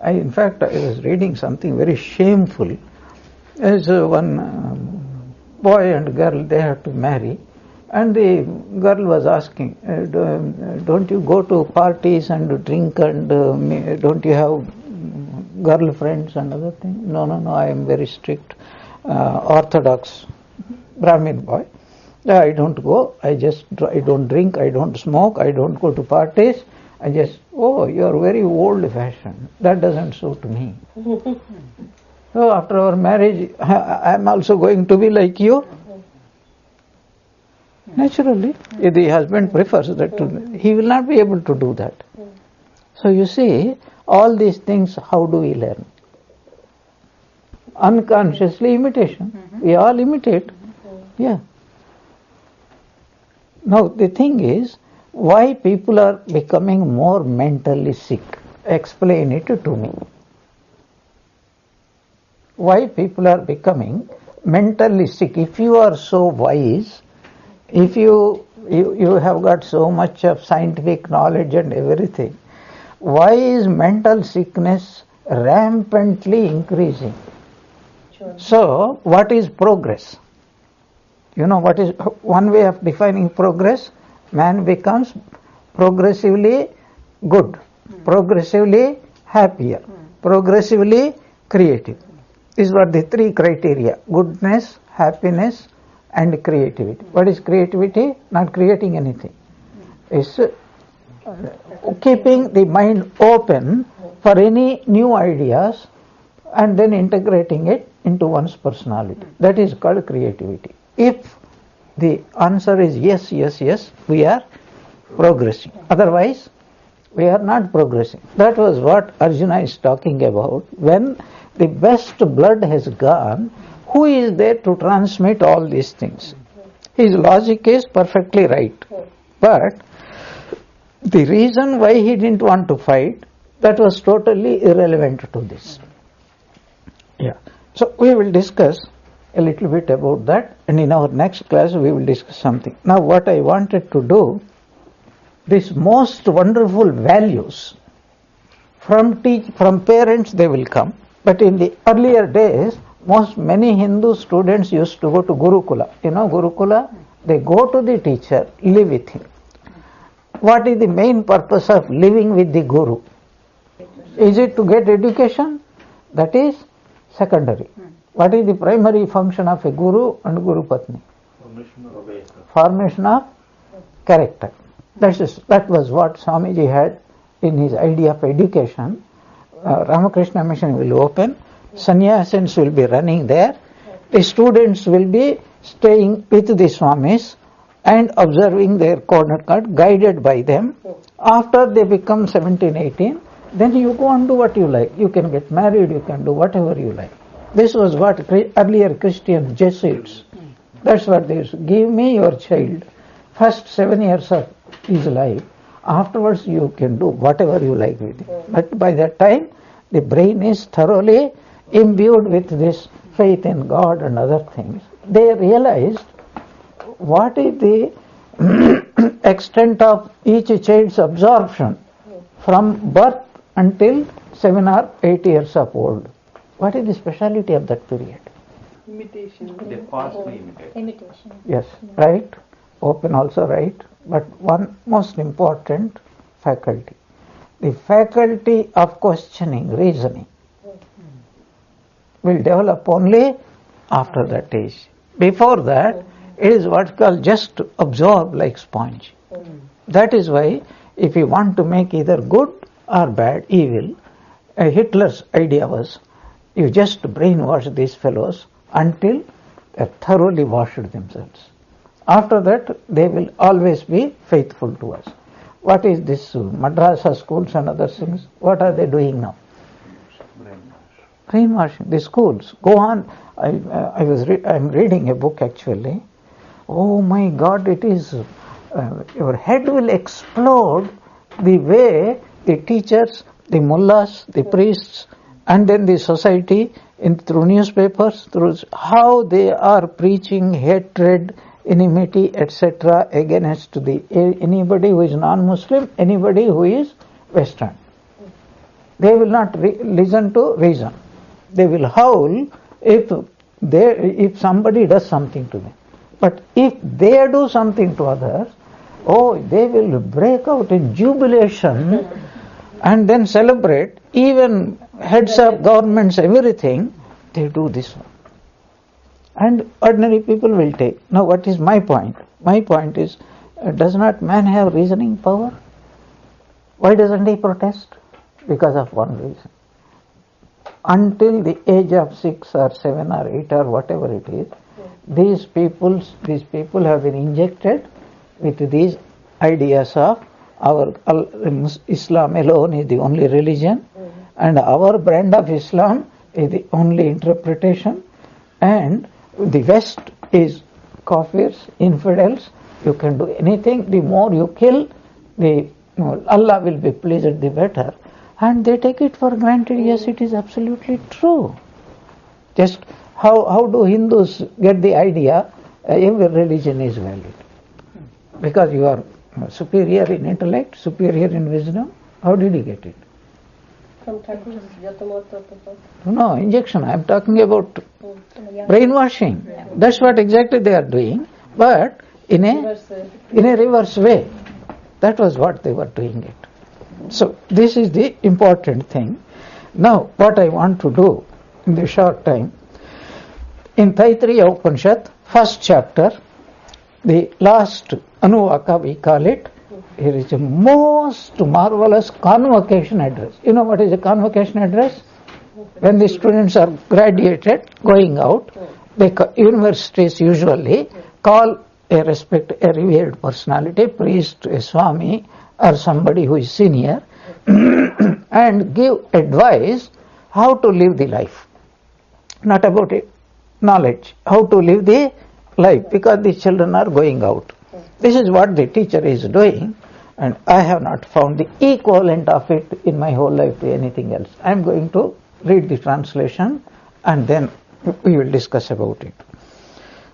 In fact, I was reading something very shameful. There's one boy and girl, they have to marry. And the girl was asking, don't you go to parties and drink and don't you have girlfriends and other things? No, I am very strict, orthodox Brahmin boy. I don't go, I don't drink, I don't smoke, I don't go to parties. You are very old fashioned. That doesn't suit me. So after our marriage, I am also going to be like you. Naturally, if the husband prefers that, he will not be able to do that. So you see, all these things, how do we learn? Unconsciously imitation. We all imitate. Yeah. Now the thing is, why people are becoming more mentally sick? Explain it to me. Why people are becoming mentally sick? If you are so wise, if you have got so much of scientific knowledge and everything, why is mental sickness rampantly increasing? Sure. So, what is progress? You know what is one way of defining progress? Man becomes progressively good, progressively happier, progressively creative. These were the three criteria: goodness, happiness, and creativity. What is creativity? Not creating anything. It's keeping the mind open for any new ideas and then integrating it into one's personality. That is called creativity. If the answer is yes, yes, yes, we are progressing. Otherwise, we are not progressing. That was what Arjuna is talking about. When the best blood has gone, who is there to transmit all these things? His logic is perfectly right. But the reason why he didn't want to fight, that was totally irrelevant to this. Yeah. So we will discuss a little bit about that, and in our next class we will discuss something. Now what I wanted to do, these most wonderful values from parents they will come, but in the earlier days many Hindu students used to go to Gurukula. You know Gurukula? They go to the teacher, live with him. What is the main purpose of living with the Guru? Is it to get education? That is secondary. What is the primary function of a Guru and Guru Patni? Formation of character. That was what Swamiji had in his idea of education. Ramakrishna Mission will open, sannyasins will be running there, the students will be staying with the Swamis and observing their corner cut, guided by them. After they become 17, 18, then you go and do what you like. You can get married, you can do whatever you like. This was what earlier Christian Jesuits, that's what they used to give me your child. First 7 years of his life, afterwards you can do whatever you like with it. But by that time, the brain is thoroughly imbued with this faith in God and other things. They realized what is the extent of each child's absorption from birth until 7 or 8 years of old. What is the speciality of that period? Imitation. They fastly imitate. Imitation. Yes, right. Open also right. But one most important faculty, the faculty of questioning, reasoning, will develop only after that age. Before that, it is what's called just absorb like sponge. That is why if you want to make either good or bad, evil, Hitler's idea was you just brainwash these fellows until they thoroughly washed themselves. After that, they will always be faithful to us. What is this madrasa schools and other things? What are they doing now? Brainwashing. The schools go on. I'm reading a book actually. Oh my God! It is your head will explode the way the teachers, the mullahs, the priests, and then the society through newspapers, through how they are preaching hatred, enmity, etc. against anybody who is non-Muslim, anybody who is Western. They will not listen to reason. They will howl if somebody does something to them. But if they do something to others, they will break out in jubilation and then celebrate. Even heads of governments, everything, they do this one. And ordinary people will take. Now what is my point? My point is, does not man have reasoning power? Why doesn't he protest? Because of one reason. Until the age of 6 or 7 or 8 or whatever it is, these people have been injected with these ideas of our Islam alone is the only religion, and our brand of Islam is the only interpretation, and the West is kafirs, infidels. You can do anything. The more you kill, Allah will be pleased, the better. And they take it for granted. Yes, it is absolutely true. Just how do Hindus get the idea every religion is valid? Because you are superior in intellect, superior in wisdom. How did he get it? From Thakur's Jatamata. No, injection. I am talking about brainwashing. That's what exactly they are doing, but in a reverse way. That was what they were doing it. So this is the important thing. Now what I want to do in the short time, in Taittiriya Upanishad, first chapter, the last Anuvaka we call it, here is a most marvelous convocation address. You know what is a convocation address? When the students are graduated, going out, the universities usually call a revered personality, priest, a Swami, or somebody who is senior, and give advice how to live the life. Not about it, knowledge, how to live the life, because the children are going out. This is what the teacher is doing, and I have not found the equivalent of it in my whole life to anything else. I am going to read the translation and then we will discuss about it.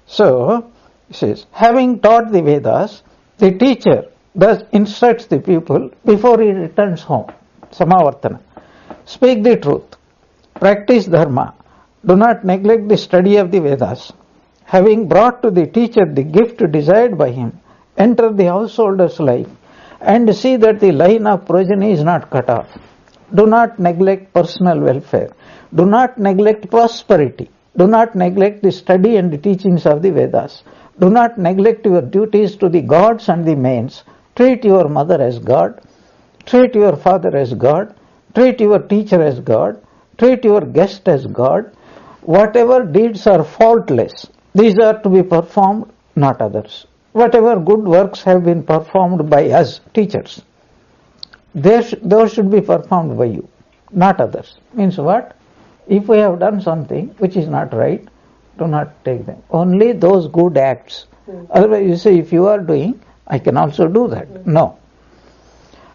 So, it says, having taught the Vedas, the teacher thus instructs the pupil before he returns home. Samavartana. Speak the truth. Practice dharma. Do not neglect the study of the Vedas. Having brought to the teacher the gift desired by him, enter the householder's life and see that the line of progeny is not cut off. Do not neglect personal welfare. Do not neglect prosperity. Do not neglect the study and the teachings of the Vedas. Do not neglect your duties to the gods and the mains. Treat your mother as God. Treat your father as God. Treat your teacher as God. Treat your guest as God. Whatever deeds are faultless, these are to be performed, not others. Whatever good works have been performed by us, teachers, those should be performed by you, not others. Means what? If we have done something which is not right, do not take them. Only those good acts. Otherwise you say, if you are doing, I can also do that. No.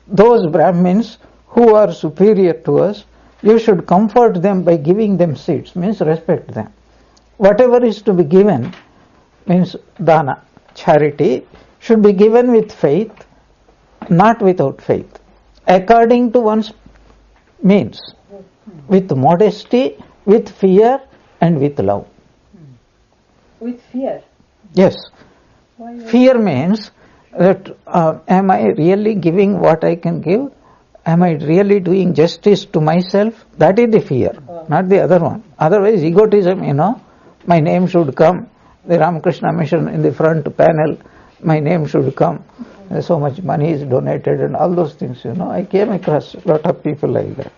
Those Brahmins who are superior to us, you should comfort them by giving them seats, means respect them. Whatever is to be given, means dana, charity, should be given with faith, not without faith, according to one's means, with modesty, with fear, and with love. With fear? Yes. Fear means that am I really giving what I can give? Am I really doing justice to myself? That is the fear, not the other one. Otherwise, egotism, my name should come. The Ramakrishna Mission in the front panel, my name should come. So much money is donated and all those things, I came across a lot of people like that.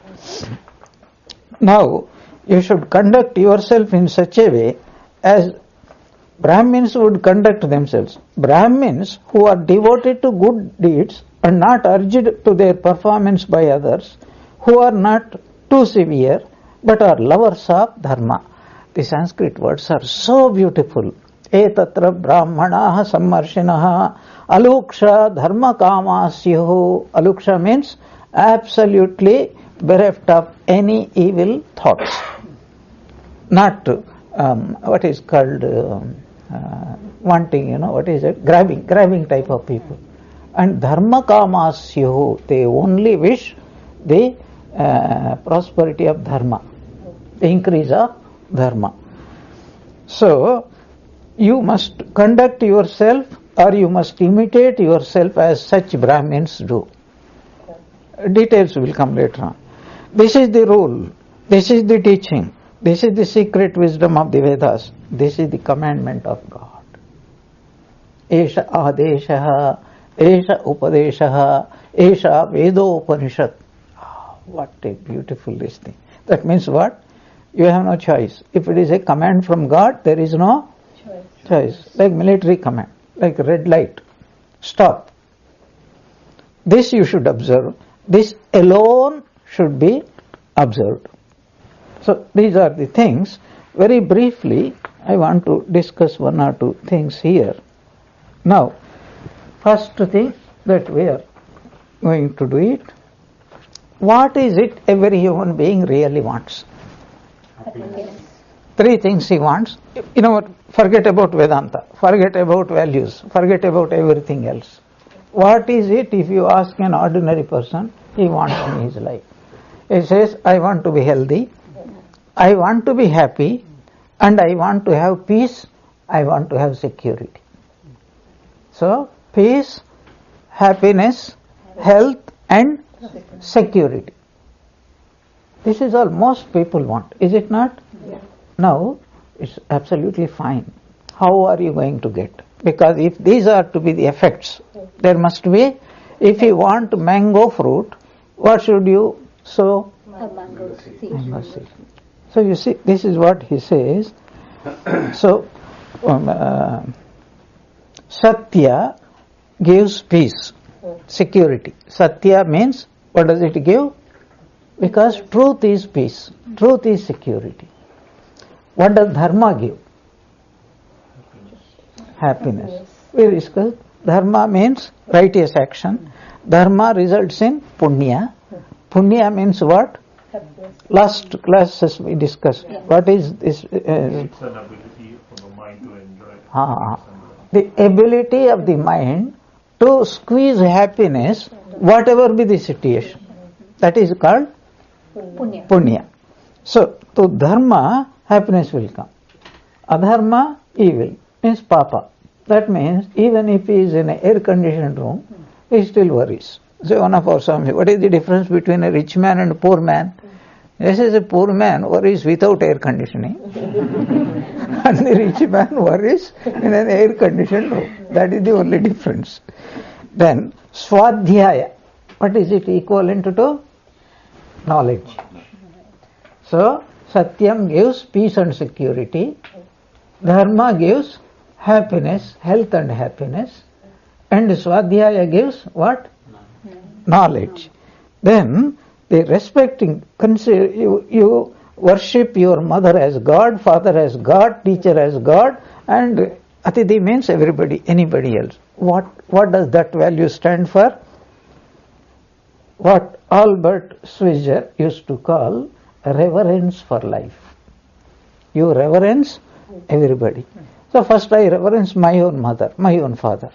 Now, you should conduct yourself in such a way as Brahmins would conduct themselves. Brahmins who are devoted to good deeds and not urged to their performance by others, who are not too severe but are lovers of dharma. The Sanskrit words are so beautiful. Etatra brahmanaha sammarshinaha aluksha dharma kamasyahu. Aluksha means absolutely bereft of any evil thoughts. Not what is called wanting, what is it? Grabbing type of people. And dharma kamasyahu, they only wish the prosperity of dharma, the increase of dharma. So, you must conduct yourself or you must imitate yourself as such Brahmins do. Details will come later on. This is the rule. This is the teaching. This is the secret wisdom of the Vedas. This is the commandment of God. Esha adeshaha, esha upadeshaha, esha vedopanishad. What a beautiful this thing. That means what? You have no choice. If it is a command from God, there is no choice. Like military command, like red light. Stop. This you should observe. This alone should be observed. So these are the things. Very briefly, I want to discuss one or two things here. Now, first thing that we are going to do it. What is it every human being really wants? Happiness. Three things he wants. Forget about Vedanta, forget about values, forget about everything else. What is it if you ask an ordinary person, he wants in his life? He says, I want to be healthy, I want to be happy, and I want to have peace, I want to have security. So, peace, happiness, health and security. This is all most people want, is it not? Yeah. Now, it's absolutely fine. How are you going to get? Because if these are to be the effects, there must be, if you want mango fruit, what should you sow? Mango seed. Mango seed. So you see, this is what he says. So, Satya gives peace, security. Satya means, what does it give? Because truth is peace, truth is security. What does Dharma give? Happiness. We discussed, Dharma means righteous action. Dharma results in Punya. Punya means what? Last classes we discussed. What is this? It's an ability for the mind to enjoy. The ability of the mind to squeeze happiness, whatever be the situation. That is called Punya. Punya. So, to Dharma, happiness will come. Adharma, evil, means Papa. That means, even if he is in an air-conditioned room, he still worries. So, one of our Swami, what is the difference between a rich man and a poor man? This is a poor man worries without air conditioning. And the rich man worries in an air-conditioned room. That is the only difference. Then, Swadhyaya. What is it equivalent to? Knowledge. So, Satyam gives peace and security. Dharma gives happiness, health and happiness. And Swadhyaya gives what? Knowledge. Then, the respecting, consider, you worship your mother as God, father as God, teacher as God, and Atiti means everybody, anybody else. What does that value stand for? What Albert Schweitzer used to call reverence for life. You reverence everybody. So first I reverence my own mother, my own father.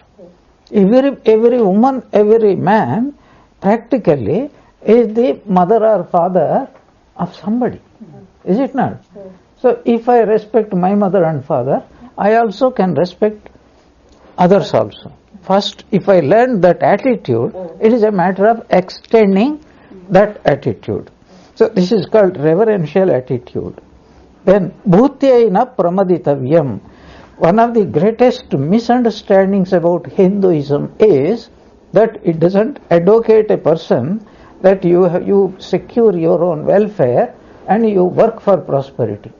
Every woman, every man practically is the mother or father of somebody. Is it not? So if I respect my mother and father, I also can respect others also. First, if I learn that attitude, it is a matter of extending that attitude. So this is called reverential attitude. Then, bhutyaina pramaditavyam. One of the greatest misunderstandings about Hinduism is that it doesn't advocate a person that you secure your own welfare and you work for prosperity.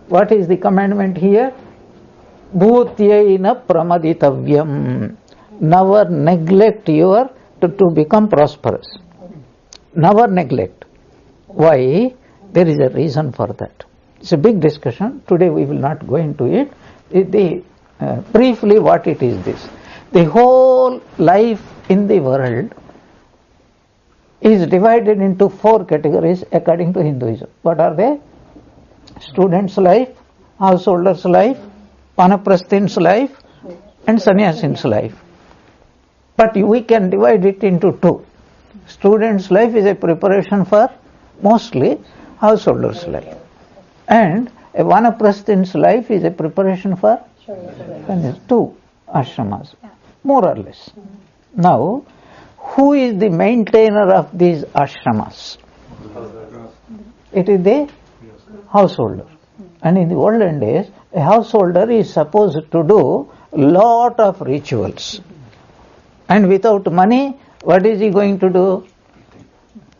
What is the commandment here? Bhutyaina pramaditavyam. Never neglect to become prosperous. Never neglect. Why? There is a reason for that. It's a big discussion. Today we will not go into it. Briefly what it is this. The whole life in the world is divided into 4 categories according to Hinduism. What are they? Student's life, householder's life, vanaprasthin's life, and sannyasin's life. But we can divide it into 2. Student's life is a preparation for mostly householder's life. And a vanaprasthin's life is a preparation for 2 ashramas, more or less. Now, who is the maintainer of these ashramas? It is the householder. And in the olden days, a householder is supposed to do lot of rituals. And without money, what is he going to do?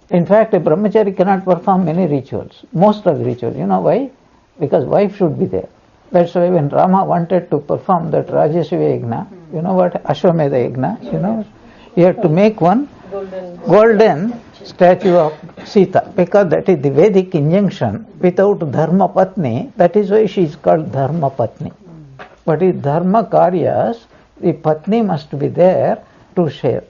In fact, a brahmachari cannot perform many rituals, most of the rituals. You know why? Because wife should be there. That's why when Rama wanted to perform that Rajasya Yagna, you know what? Ashwamedha Yagna, you know? He had to make one golden statue of Sita, because that is the Vedic injunction. Without Dharma Patni, that is why she is called Dharma Patni. But in Dharma Karyas, the Patni must be there to share.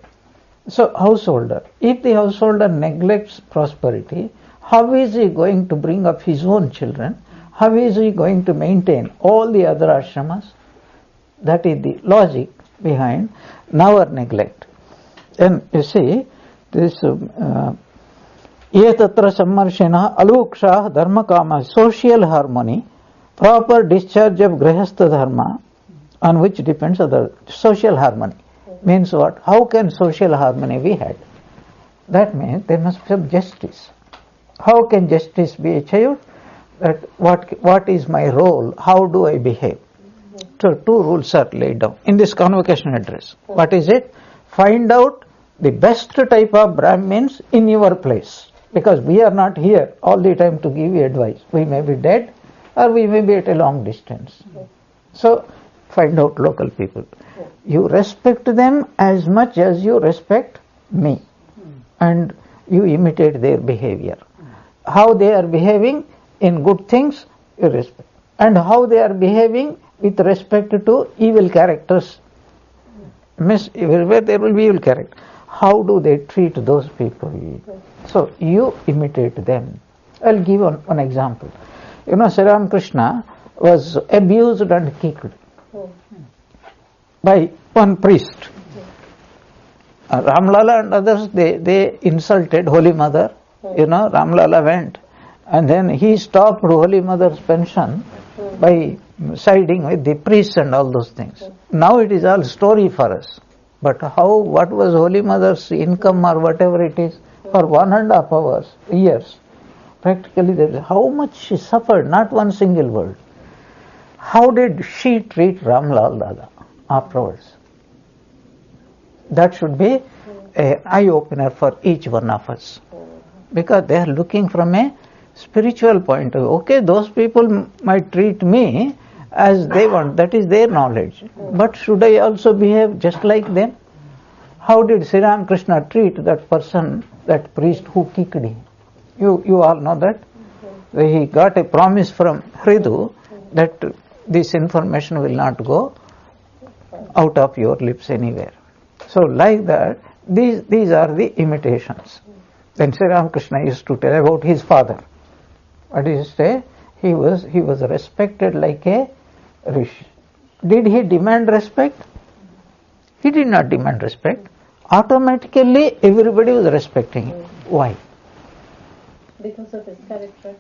So, householder. If the householder neglects prosperity, how is he going to bring up his own children? How is he going to maintain all the other ashramas? That is the logic behind never neglect. And you see, this Ye tatra sammarshena alukshah dharma kama, social harmony, proper discharge of grihastha dharma, on which depends other social harmony. Means what? How can social harmony be had? That means there must be some justice. How can justice be achieved? That what is my role? How do I behave? So 2 rules are laid down in this convocation address. What is it? Find out the best type of Brahmins in your place. Because we are not here all the time to give you advice. We may be dead or we may be at a long distance. So find out local people. You respect them as much as you respect me. And you imitate their behavior. How they are behaving in good things, you respect. And how they are behaving with respect to evil characters. Everywhere there will be evil character. How do they treat those people? So you imitate them. I'll give one example. Sri Ramakrishna was abused and kicked by one priest. Ramlala and others, they insulted Holy Mother. Ramlala went and then he stopped Holy Mother's pension by siding with the priests and all those things. Now it is all story for us. But what was Holy Mother's income or whatever it is for 1.5 years? Practically, how much she suffered, not one single word. How did she treat Ramlal Dada afterwards? That should be an eye-opener for each one of us. Because they are looking from a spiritual point of view. Okay, those people might treat me as they want, that is their knowledge. But should I also behave just like them? How did Sri Ramakrishna treat that person, that priest who kicked him? You all know that. He got a promise from Hridu that this information will not go out of your lips anywhere. So like that, these are the imitations. Then Sri Ramakrishna used to tell about his father. What did he say? He was respected like a rishi. Did he demand respect? He did not demand respect. Automatically everybody was respecting him. Why? Because of his character.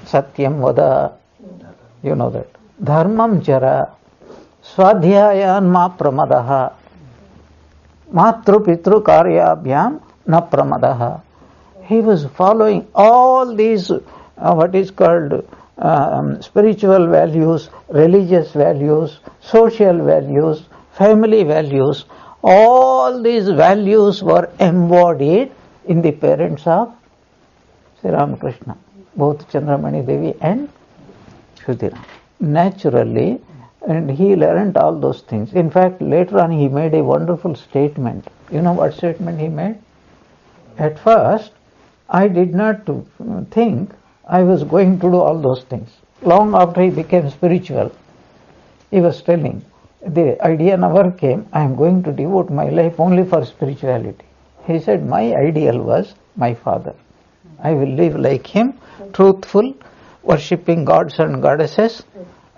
Satyam vada. You know that. Dharmam chara. Swadhyayan ma pramadaha. Matru pitru karyabhyam na pramadaha. He was following all these what is called spiritual values, religious values, social values, family values. All these values were embodied in the parents of Sri Ramakrishna, both Chandramani Devi and Shudhira. Naturally, and he learned all those things. In fact, later on he made a wonderful statement. You know what statement he made? At first, I did not think I was going to do all those things. Long after he became spiritual, he was telling, the idea never came, I am going to devote my life only for spirituality. He said, my ideal was my father. I will live like him, truthful, worshipping gods and goddesses,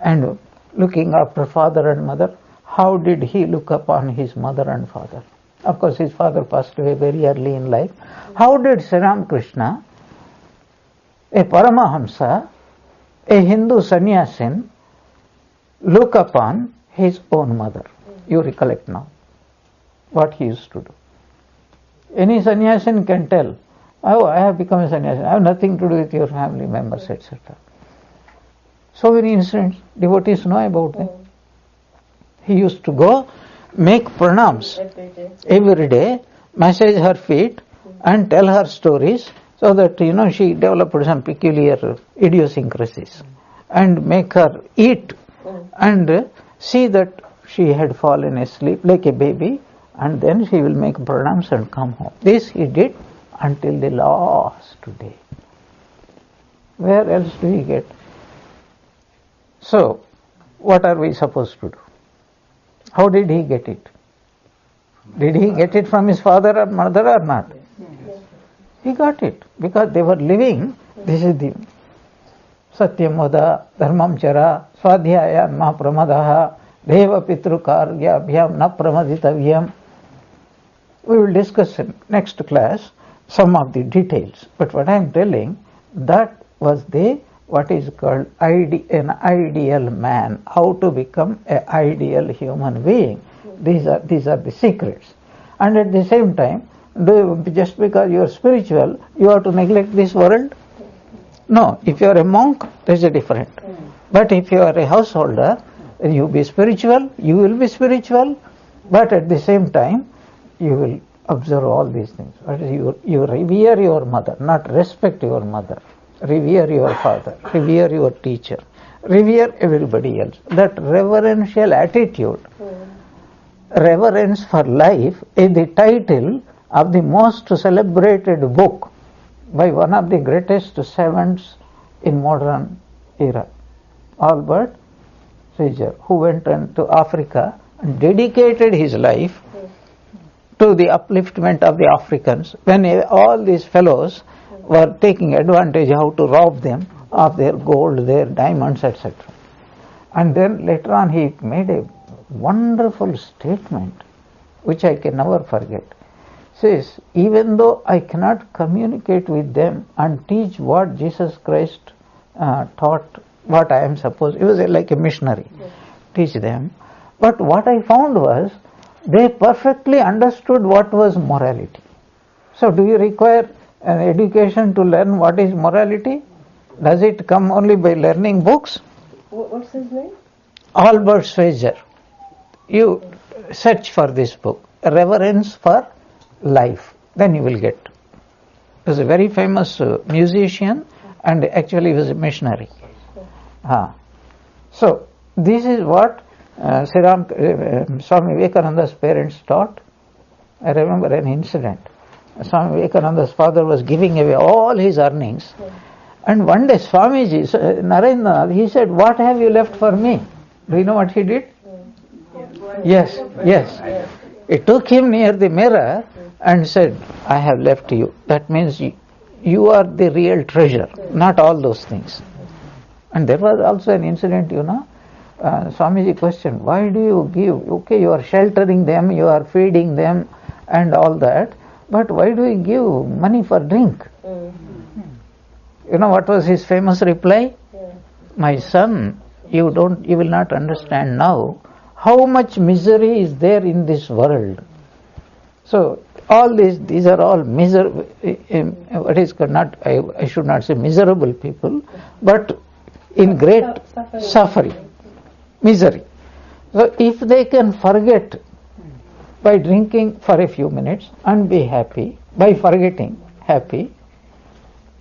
and looking after father and mother. How did he look upon his mother and father? Of course, his father passed away very early in life. How did Sri Ramakrishna, a Paramahamsa, a Hindu sannyasin, look upon his own mother? You recollect now what he used to do. Any sannyasin can tell, oh, I have become a sannyasin, I have nothing to do with your family members, etc. So many incidents, devotees know about them. He used to go, make pranams every day, massage her feet and tell her stories, so that she developed some peculiar idiosyncrasies, and make her eat and see that she had fallen asleep like a baby, and then she will make pranams and come home. This he did until the last day. Where else do we get? So, what are we supposed to do? How did he get it? Did he get it from his father or mother or not? He got it because they were living. This is the Satyam vada, Dharmam chara, Swadhyaya ma pramadaha, Deva pitru karyabhyam na pramaditavyam. We will discuss in next class some of the details. But what I am telling, that was what is called an ideal man, how to become an ideal human being. These are the secrets. And at the same time, just because you are spiritual, you have to neglect this world? No. If you are a monk, there is a different. But if you are a householder, you be spiritual, you will be spiritual, but at the same time, you will observe all these things. You revere your mother, not respect your mother. Revere your father, revere your teacher, revere everybody else. That reverential attitude, reverence for life, is the title of the most celebrated book by one of the greatest savants in modern era, Albert Schweitzer, who went into Africa and dedicated his life to the upliftment of the Africans when all these fellows were taking advantage how to rob them of their gold, their diamonds, etc. And then later on he made a wonderful statement which I can never forget. Says, even though I cannot communicate with them and teach what Jesus Christ taught, what I am supposed, he was like a missionary, teach them. But what I found was, they perfectly understood what was morality. So do you require an education to learn what is morality? Does it come only by learning books? What's his name? Albert Schweitzer. You search for this book, Reverence for Life, then you will get. He was a very famous musician and actually he was a missionary. So this is what Swami Vivekananda's parents taught. I remember an incident. Swami Vivekananda's father was giving away all his earnings. And one day Swamiji, Narendra, he said, what have you left for me? Do you know what he did? Yes. He took him near the mirror and said, I have left you. That means you are the real treasure, not all those things. And there was also an incident, Swamiji questioned, why do you give? Okay, you are sheltering them, you are feeding them and all that, but why do you give money for drink? You know what was his famous reply? My son, you will not understand now how much misery is there in this world. So all these are all what is not, I should not say miserable people, but in great suffering, misery. So if they can forget by drinking for a few minutes and be happy, by forgetting happy,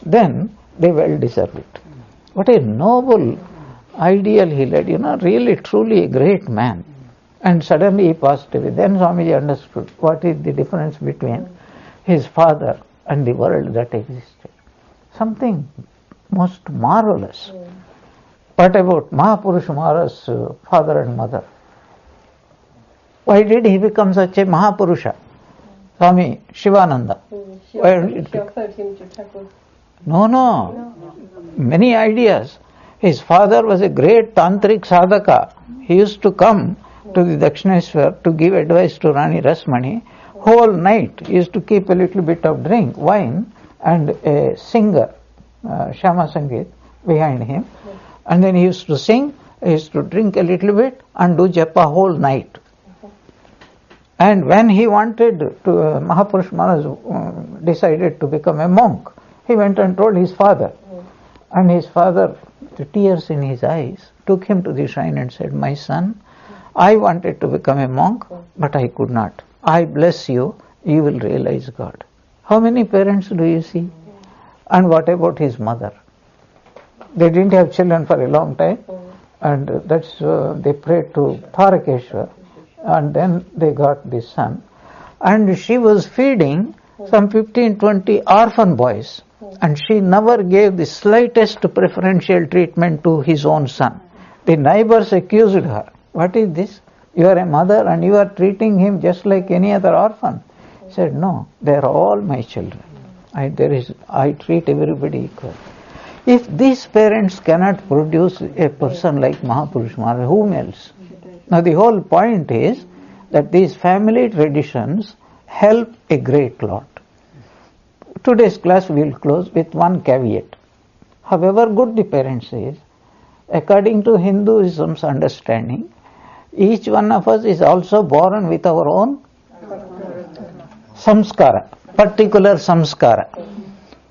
then they well deserve it. What a noble ideal he led, really truly a great man. And suddenly he passed away. Then Swamiji understood what is the difference between his father and the world that existed. Something most marvelous. What about Mahapurush Mahara's father and mother? Why did he become such a Mahapurusha? Swami Shivananda. She offered him to tackle. No. Many ideas. His father was a great tantric sadhaka. He used to come to the Dakshineshwar to give advice to Rani Rasmani. Whole night he used to keep a little bit of drink, wine, and a singer, Shama Sangit, behind him. And then he used to sing, he used to drink a little bit and do japa whole night. And when he wanted to, Mahapurush Maharaj decided to become a monk, he went and told his father. And his father, the tears in his eyes, took him to the shrine and said, my son, I wanted to become a monk, but I could not. I bless you, you will realize God. How many parents do you see? And what about his mother? They didn't have children for a long time, and that's they prayed to Tarakeshwar, and then they got this son. And she was feeding some 15-20 orphan boys, and she never gave the slightest preferential treatment to his own son. The neighbors accused her. What is this? You are a mother and you are treating him just like any other orphan. She said, no, they are all my children. I treat everybody equal. If these parents cannot produce a person like Mahapurush Maharaj, whom else? Now the whole point is that these family traditions help a great lot. Today's class we will close with one caveat. However good the parents is, according to Hinduism's understanding, each one of us is also born with our own samskara, particular samskara.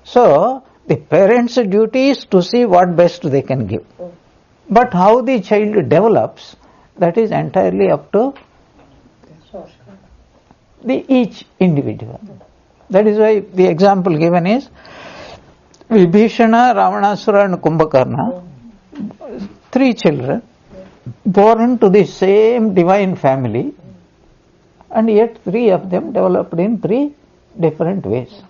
So, the parents' duty is to see what best they can give. But how the child develops, that is entirely up to each individual. That is why the example given is Vibhishana, Ravanasura and Kumbhakarna, 3 children born to the same divine family, and yet 3 of them developed in 3 different ways.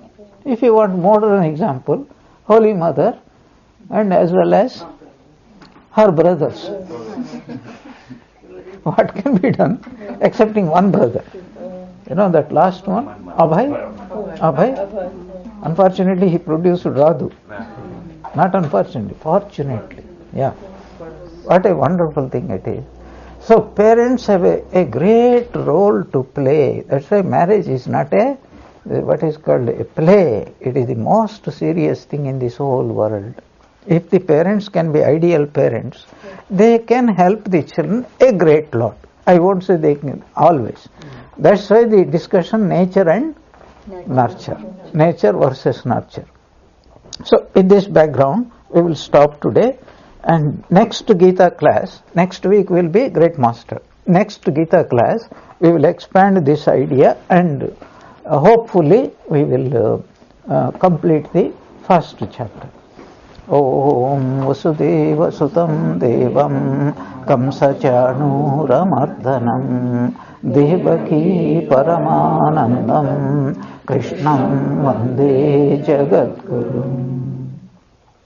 If you want modern example, Holy Mother and as well as her brothers. What can be done excepting one brother? You know that last one, Abhay? Unfortunately, he produced Radhu. Not unfortunately, fortunately. Yeah. What a wonderful thing it is. So parents have a great role to play. That's why marriage is not what is called a play. It is the most serious thing in this whole world. If the parents can be ideal parents, they can help the children a great lot. I won't say they can always. That's why the discussion nature and nurture. Nature versus nurture. So in this background, we will stop today, and next Gita class, next week will be Great Master. Next Gita class, we will expand this idea, and hopefully we will complete the first chapter. Om Vasudeva Sutam Devam Kamsachanuramardanam Devaki Paramanandam Krishnam Vande Jagadgurum.